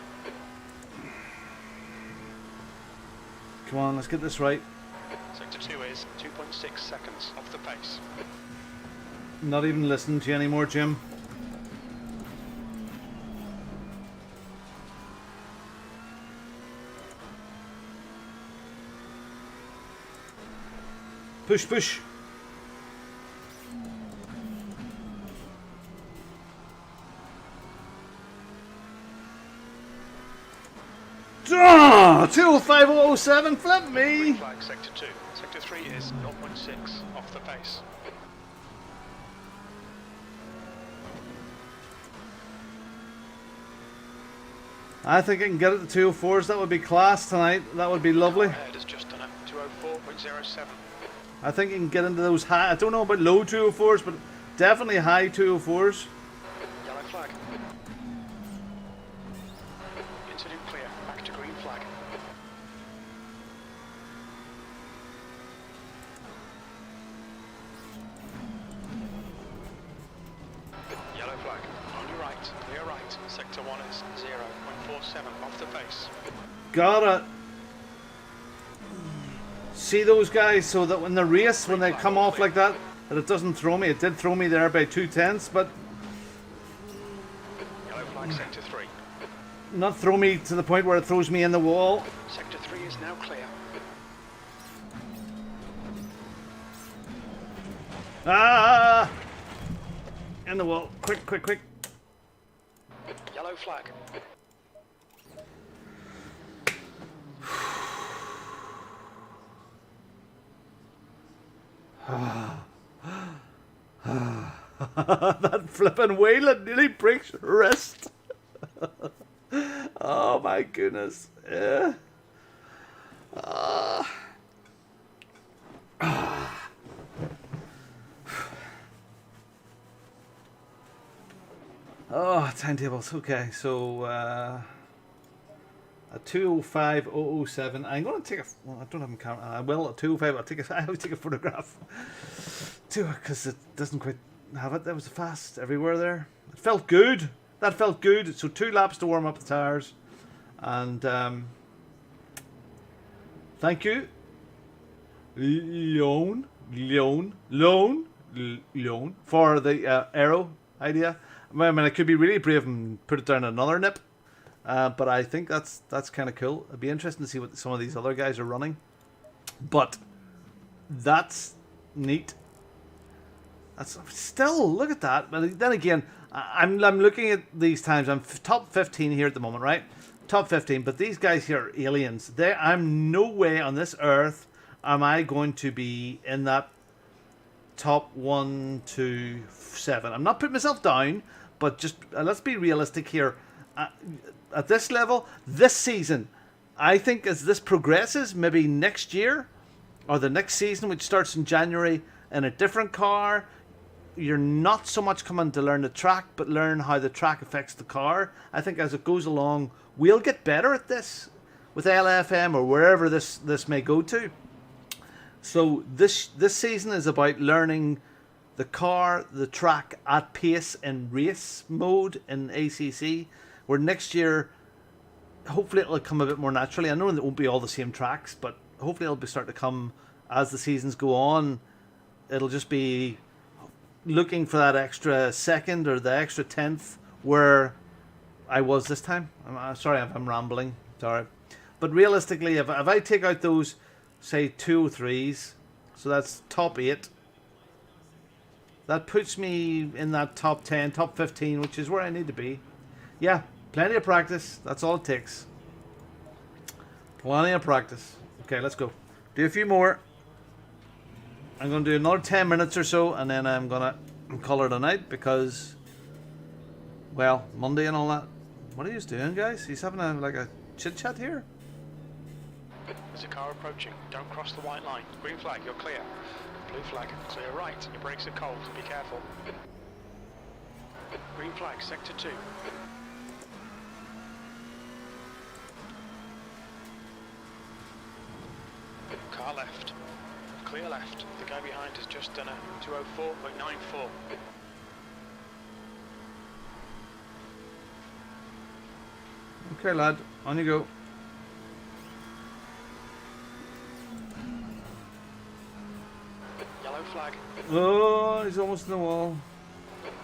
[SPEAKER 1] Come on, let's get this right.
[SPEAKER 2] Sector 2 is 2.6 seconds off the pace.
[SPEAKER 1] Not even listening to you anymore, Jim. Push, push. Ah, 205.007, flip me.
[SPEAKER 2] Flag sector 2. Sector 3 is 0.6 off the pace.
[SPEAKER 1] I think I can get it to 204s. That would be class tonight. That would be lovely.
[SPEAKER 2] Ahead is just done at 204.07.
[SPEAKER 1] I think you can get into those high. I don't know about low 204s, but definitely high 204s.
[SPEAKER 2] Yellow flag. Incident clear. Back to green flag. Yellow flag. On your right. Clear right. Sector 1 is 0.47 off the pace.
[SPEAKER 1] Gotta see those guys so that when the race, when they come off like that, that it doesn't throw me. It did throw me there by 2/10, but
[SPEAKER 2] Yellow flag sector 3.
[SPEAKER 1] not throw me to the point where it throws me in the wall.
[SPEAKER 2] Sector 3 is now clear.
[SPEAKER 1] Ah! In the wall. Quick, quick, quick.
[SPEAKER 2] Yellow flag.
[SPEAKER 1] That flipping wheel, it nearly breaks your wrist. Oh my goodness. Yeah. Oh, timetables. Okay, so a 205.007. I'm going to take a. Well, I don't have a camera. I will at 205. I will take a photograph to it because it doesn't quite have it. That was fast everywhere there. It felt good. That felt good. So 2 laps to warm up the tires, and thank you, Loan, for the aero idea. I mean, I could be really brave and put it down another nip, but I think that's kind of cool. It'd be interesting to see what some of these other guys are running, but that's neat. That's still, look at that. But then again, I'm looking at these times. I'm top 15 here at the moment, right? Top 15. But these guys here are aliens. I'm no way on this earth am I going to be in that top 1 to 7. I'm not putting myself down, but just let's be realistic here. At this level, this season, I think as this progresses, maybe next year or the next season, which starts in January, in a different car, you're not so much coming to learn the track, but learn how the track affects the car. I think as it goes along, we'll get better at this with LFM or wherever this may go to. So this season is about learning the car, the track at pace in race mode in ACC, where next year, hopefully it'll come a bit more naturally. I know it won't be all the same tracks, but hopefully it'll be starting to come as the seasons go on. It'll just be looking for that extra second or the extra 10th where I was this time. I'm sorry if I'm rambling, sorry. But realistically, if I take out those, say, 203s, so that's top 8, that puts me in that top 10, top 15, which is where I need to be. Yeah, plenty of practice. That's all it takes. Plenty of practice. Okay, let's go. Do a few more. I'm going to do another 10 minutes or so, and then I'm going to call it a night because, well, Monday and all that. What are you doing, guys? He's having a chit-chat here.
[SPEAKER 2] There's a car approaching. Don't cross the white line. Green flag, you're clear. Blue flag, clear right. Your brakes are cold. Be careful. Green flag, sector 2. Car left. Clear left. The guy behind has just done a 204.94.
[SPEAKER 1] Okay, lad. On you go.
[SPEAKER 2] Yellow flag.
[SPEAKER 1] Oh, he's almost in the wall.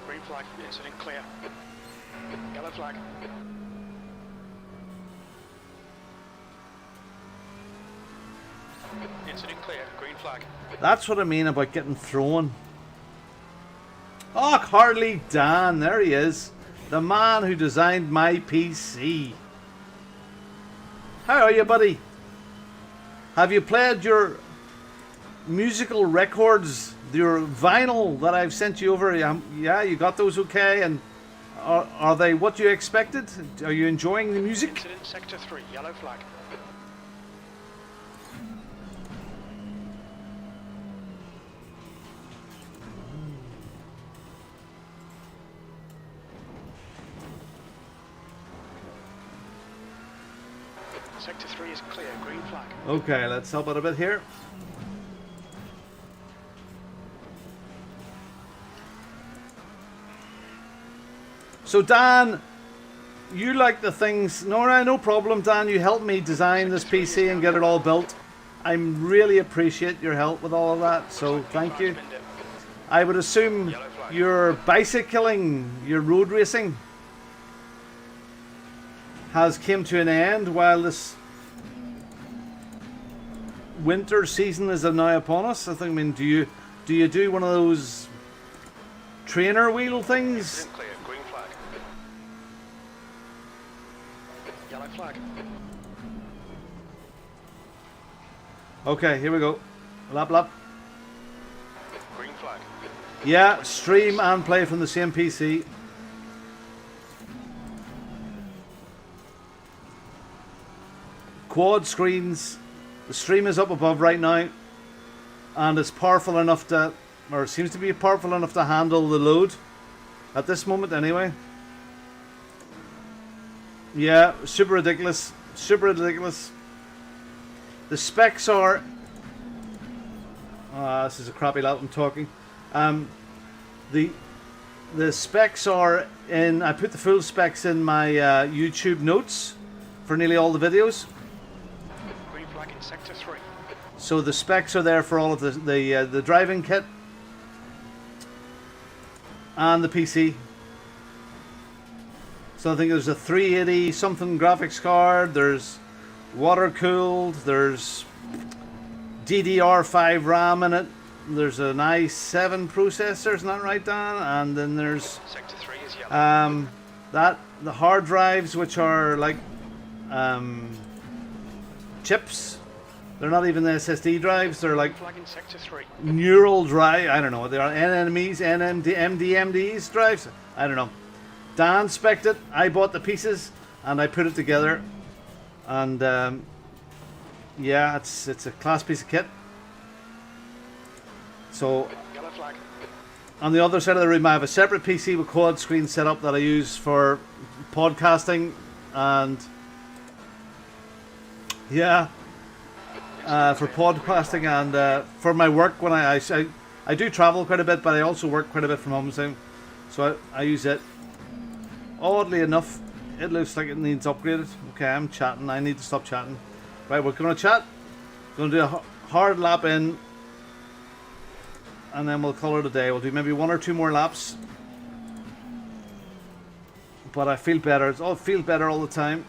[SPEAKER 2] Green flag. Incident clear. Yellow flag. Incident clear. Green flag.
[SPEAKER 1] That's what I mean about getting thrown. Oh, Harley Dan. There he is. The man who designed my PC. How are you, buddy? Have you played your musical records, your vinyl that I've sent you over? Yeah, you got those okay? And are they what you expected? Are you enjoying the music?
[SPEAKER 2] Incident sector 3. Yellow flag. Sector 3 is clear. Green flag.
[SPEAKER 1] Okay, let's help out a bit here. So Dan, you like the things. No problem, Dan. You helped me design this PC and get it all built. I really appreciate your help with all of that. So thank you. I would assume your bicycling, your road racing, has came to an end while this winter season is now upon us. I think. I mean, do you do one of those trainer wheel things?
[SPEAKER 2] Clear. Green flag. Yellow flag.
[SPEAKER 1] Okay, here we go. Lap lap.
[SPEAKER 2] Green flag.
[SPEAKER 1] Yeah, stream and play from the same PC. Quad screens. The stream is up above right now, and it's powerful enough to, or it seems to be powerful enough to handle the load at this moment anyway. Yeah, super ridiculous. Super ridiculous. The specs are... this is a crappy lap I'm talking. The specs are in... I put the full specs in my YouTube notes for nearly all the videos.
[SPEAKER 2] Green flag in sector 3.
[SPEAKER 1] So the specs are there for all of the driving kit and the PC. So I think there's a 380 something graphics card, there's water cooled, there's DDR5 RAM in it, there's an i7 processor, isn't that right, Dan? And then there's
[SPEAKER 2] Sector 3 is yellow.
[SPEAKER 1] the hard drives, which are like chips. They're not even the SSD drives, they're like
[SPEAKER 2] Flag in sector 3.
[SPEAKER 1] neural drive. I don't know what they are. NMEs, MDMDs drives. I don't know. Dan spec'd it. I bought the pieces and I put it together. And yeah, it's a class piece of kit. So
[SPEAKER 2] Yellow flag.
[SPEAKER 1] on the other side of the room, I have a separate PC with quad screen set up that I use for podcasting and yeah, for podcasting and for my work when I do travel quite a bit, but I also work quite a bit from home, so I use it. Oddly enough, it looks like it needs upgraded. Okay, I'm chatting. I need to stop chatting. Right, we're going to chat. Going to do a hard lap in, and then we'll call it a day. We'll do maybe 1 or 2 more laps. But I feel better. I feel better all the time.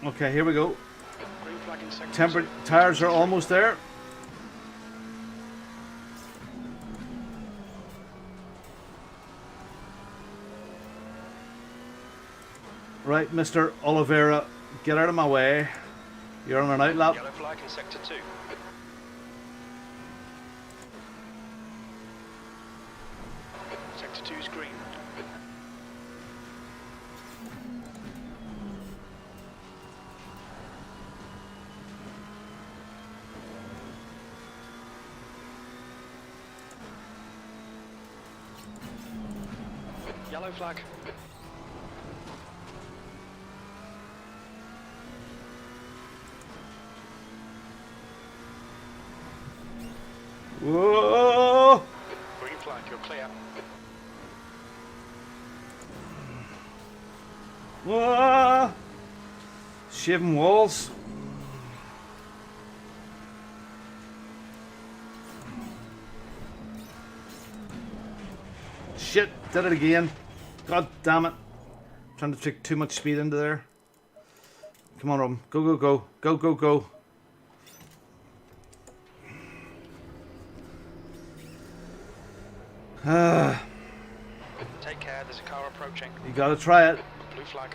[SPEAKER 1] Okay, here we go.
[SPEAKER 2] Green flag in sector 2.
[SPEAKER 1] Tires are almost there. Right, Mr. Oliveira, get out of my way. You're on an out lap.
[SPEAKER 2] Yellow flag in sector 2. Sector 2 is green. Yellow flag.
[SPEAKER 1] Whoa!
[SPEAKER 2] Green flag, you're clear.
[SPEAKER 1] Whoa! Shaving walls. Shit, did it again. God damn it. Trying to take too much speed into there. Come on, Robin. Go, go, go. Go, go, go.
[SPEAKER 2] Take care, there's a car approaching.
[SPEAKER 1] You gotta try it.
[SPEAKER 2] Blue flag.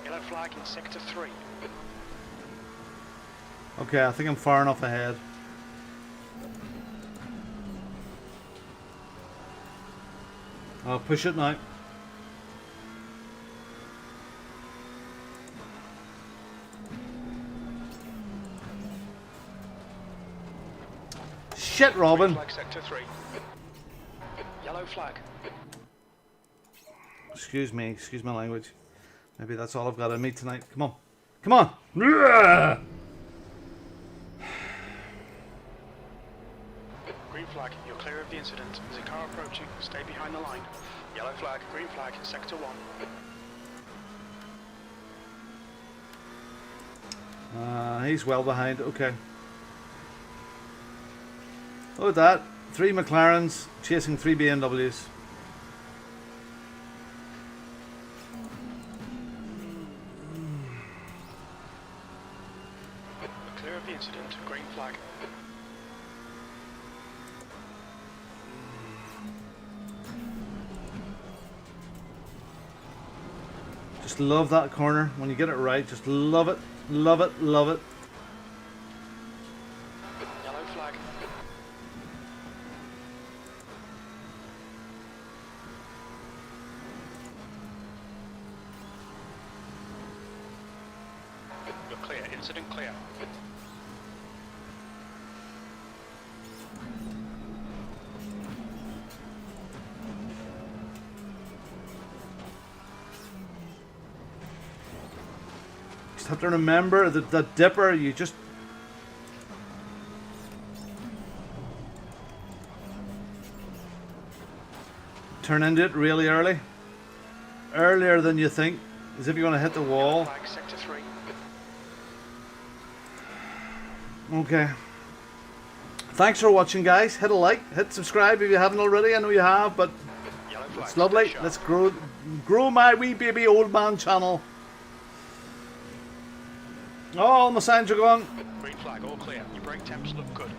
[SPEAKER 2] Yellow flag in sector 3.
[SPEAKER 1] Okay, I think I'm far enough ahead. I'll push it now. Shit, Robin.
[SPEAKER 2] Green flag sector 3. Yellow flag.
[SPEAKER 1] Excuse me, excuse my language. Maybe that's all I've got in me tonight. Come on. Come on. Yeah.
[SPEAKER 2] Green flag, you're clear of the incident. There's a car approaching. Stay behind the line. Yellow flag, green flag, sector 1.
[SPEAKER 1] He's well behind. Okay. Look at that. 3 McLarens chasing 3 BMWs.
[SPEAKER 2] Clear of the incident. Green flag.
[SPEAKER 1] Just love that corner. When you get it right, just love it. Love it. Love it.
[SPEAKER 2] Yellow flag. You're clear. Incident clear.
[SPEAKER 1] Just have to remember that the dipper, you just turn into it really early. Earlier than you think, as if you're going to hit the wall.
[SPEAKER 2] Flag sector 3.
[SPEAKER 1] Okay. Thanks for watching, guys. Hit a like, hit subscribe if you haven't already. I know you have, but
[SPEAKER 2] Yellow flag.
[SPEAKER 1] it's lovely.
[SPEAKER 2] Stay sharp.
[SPEAKER 1] Let's grow my wee baby old man channel. Oh, all my signs are gone.
[SPEAKER 2] Green flag, all clear. Your brake temps look good.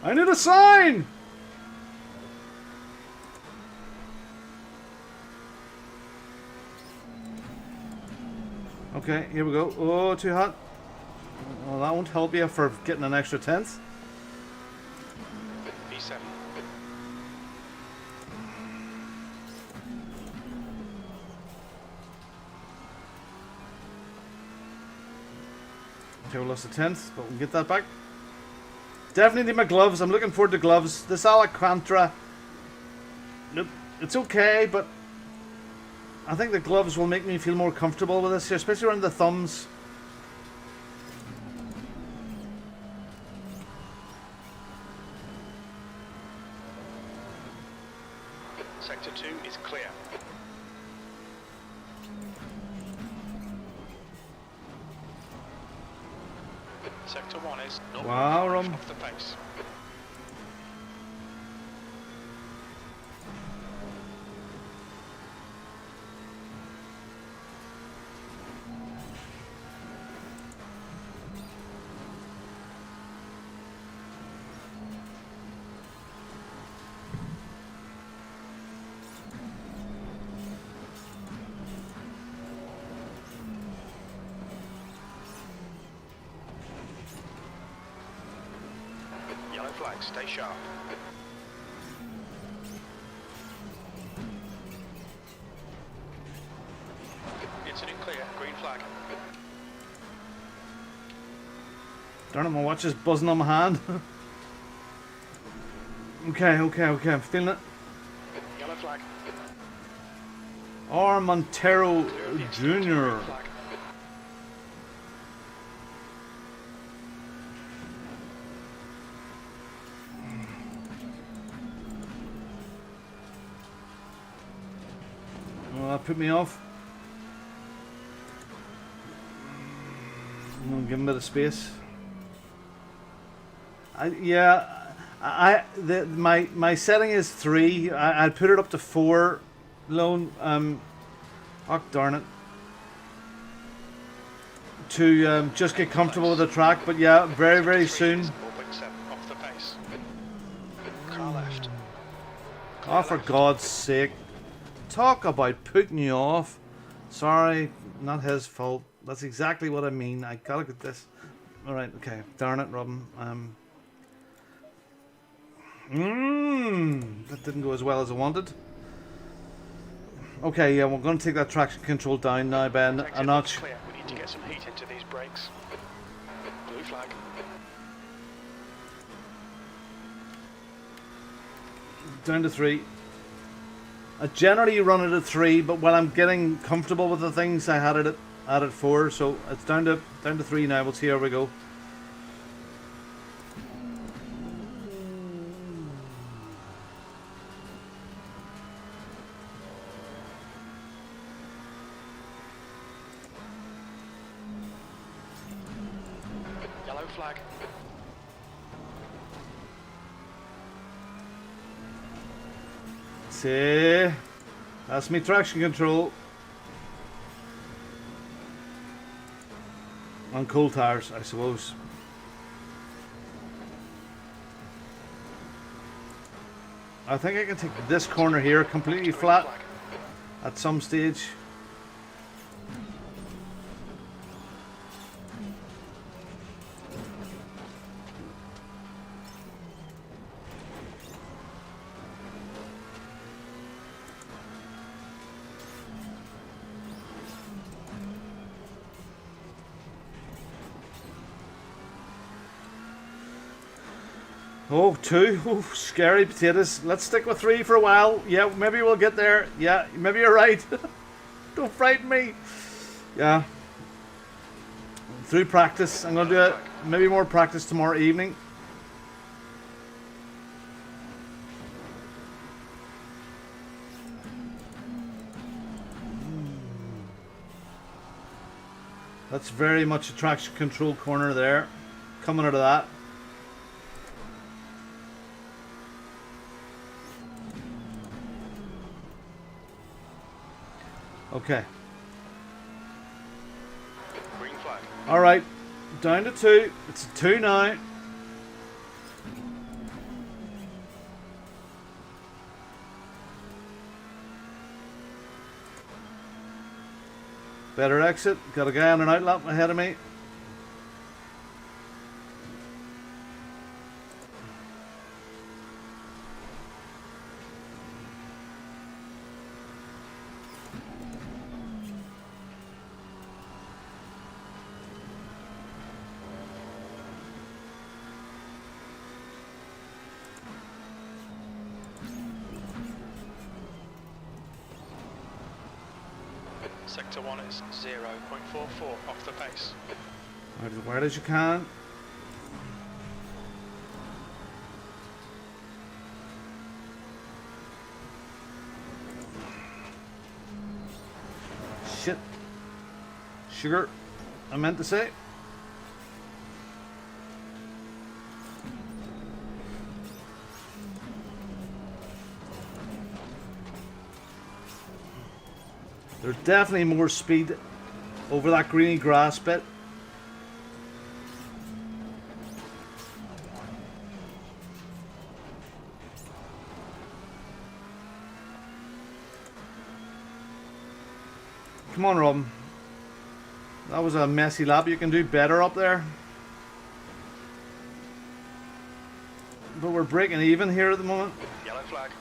[SPEAKER 1] I need a sign. Okay, here we go. Oh, too hot. Well, that won't help you for getting an extra 10th.
[SPEAKER 2] B7.
[SPEAKER 1] Okay, we lost a 10th, but we can get that back. Definitely need my gloves. I'm looking forward to gloves. This Alcantara, look, it's okay, but I think the gloves will make me feel more comfortable with this, especially around the thumbs.
[SPEAKER 2] Sector 2 is clear. Sector 1 is not
[SPEAKER 1] Wow, Ron.
[SPEAKER 2] off the pace. Yellow flag, stay sharp. Incident clear, green flag.
[SPEAKER 1] Darn it, my watch is buzzing on my hand. Okay, I'm feeling it.
[SPEAKER 2] Yellow flag.
[SPEAKER 1] Or Montero Jr.
[SPEAKER 2] Flag.
[SPEAKER 1] Well, that put me off. I'm gonna give him a bit of space. My setting is 3. I'd put it up to 4. Lone. Oh darn it. To just get comfortable with the track, but yeah, very soon.
[SPEAKER 2] 4.7 off the pace. Car left.
[SPEAKER 1] Oh, for God's sake. Talk about putting you off. Sorry, not his fault. That's exactly what I mean. I gotta get this. Alright, okay. Darn it, Robin. That didn't go as well as I wanted. Okay, yeah, we're going to take that traction control down now, Ben. A notch.
[SPEAKER 2] Clear. We need to get some heat into these brakes. Blue flag.
[SPEAKER 1] Down to 3. I generally run it at 3, but when I'm getting comfortable with the things, I had it at 4, so it's down to 3 now. We'll see how we go.
[SPEAKER 2] Yellow flag.
[SPEAKER 1] See, that's me traction control on cold tires, I suppose. I think I can take this corner here completely flat at some stage. Oh, 2. Oh, scary potatoes. Let's stick with 3 for a while. Yeah, maybe we'll get there. Yeah, maybe you're right. Don't frighten me. Yeah. Through practice. I'm going to do it. Maybe more practice tomorrow evening. That's very much a traction control corner there. Coming out of that. Okay.
[SPEAKER 2] Green flag.
[SPEAKER 1] Alright. Down to 2. It's a 2 now. Better exit. Got a guy on an outlap ahead of me.
[SPEAKER 2] Sector 1 is 0.44 off the pace.
[SPEAKER 1] As wide as you can. Shit. Sugar, I meant to say. There's definitely more speed over that greeny grass bit. Come on, Robin. That was a messy lap. You can do better up there. But we're breaking even here at the moment.
[SPEAKER 2] Yellow flag.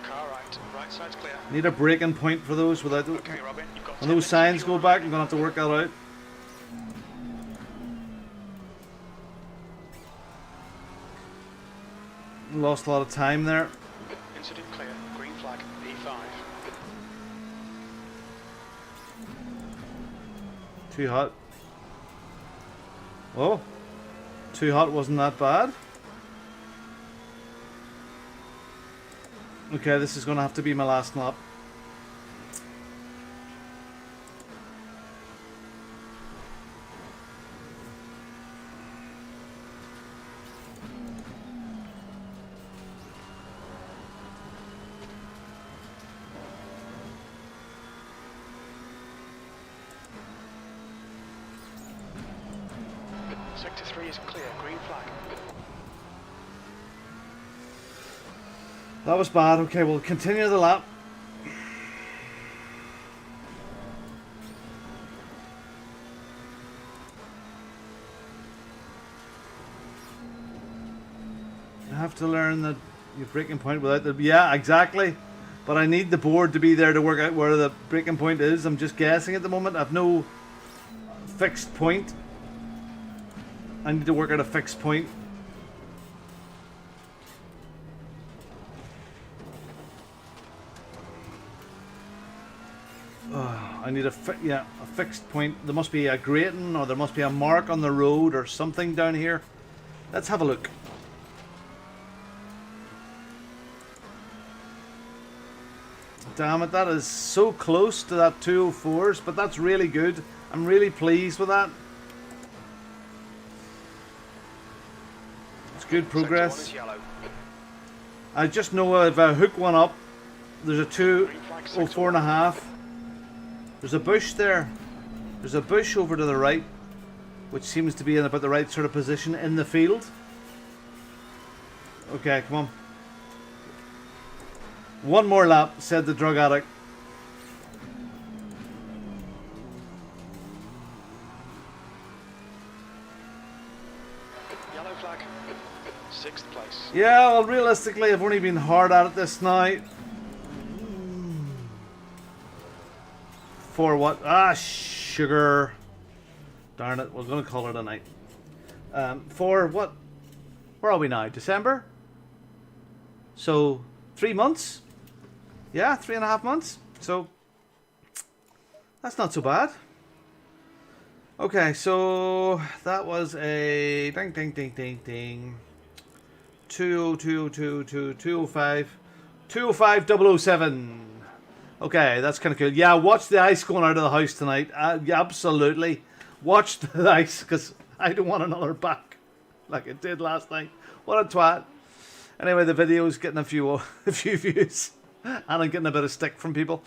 [SPEAKER 2] Car right Outside's clear.
[SPEAKER 1] Need a breaking point for those without...
[SPEAKER 2] Okay, Robin, you've got
[SPEAKER 1] When those signs go back, I'm going to have to work that out. Lost a lot of time there.
[SPEAKER 2] Incident clear. Green flag. E5.
[SPEAKER 1] Too hot. Oh. Too hot wasn't that bad. Okay, this is going to have to be my last lap.
[SPEAKER 2] Sector 3 is clear. Green flag.
[SPEAKER 1] That was bad. Okay, we'll continue the lap. I have to learn that your breaking point without the... Yeah, exactly. But I need the board to be there to work out where the breaking point is. I'm just guessing at the moment. I've no fixed point. I need to work out a fixed point. I need a fixed point. There must be a grating or there must be a mark on the road or something down here. Let's have a look. Damn it, that is so close to that 204s, but that's really good. I'm really pleased with that. It's good progress. I just know if I hook one up, there's a 204.5. There's a bush there. There's a bush over to the right, which seems to be in about the right sort of position in the field. Okay, come on. One more lap, said the drug addict.
[SPEAKER 2] Yellow flag. 6th place.
[SPEAKER 1] Yeah, well, realistically, I've only been hard at it this night. For what? Ah, sugar. Darn it, we're going to call it a night. For what? Where are we now? December? So, 3 months? Yeah, 3.5 months. So, that's not so bad. Okay, so that was a ding ding ding ding ding. 205 007. Okay, that's kind of cool. Yeah, watch the ice going out of the house tonight. Yeah, absolutely. Watch the ice, because I don't want another back like it did last night. What a twat. Anyway, the video's getting a few views. And I'm getting a bit of stick from people.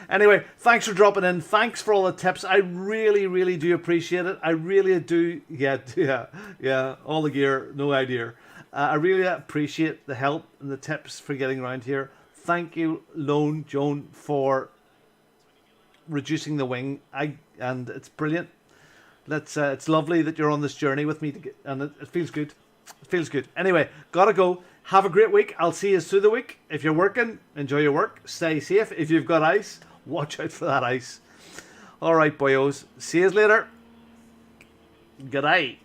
[SPEAKER 1] Anyway, thanks for dropping in. Thanks for all the tips. I really, really do appreciate it. I really do. Yeah. All the gear, no idea. I really appreciate the help and the tips for getting around here. Thank you, Lone Joan, for reducing the wing. And it's brilliant. It's lovely that you're on this journey with me, and it feels good. It feels good. Anyway, gotta go. Have a great week. I'll see you through the week. If you're working, enjoy your work. Stay safe. If you've got ice, watch out for that ice. All right, boyos. See you later. Good night.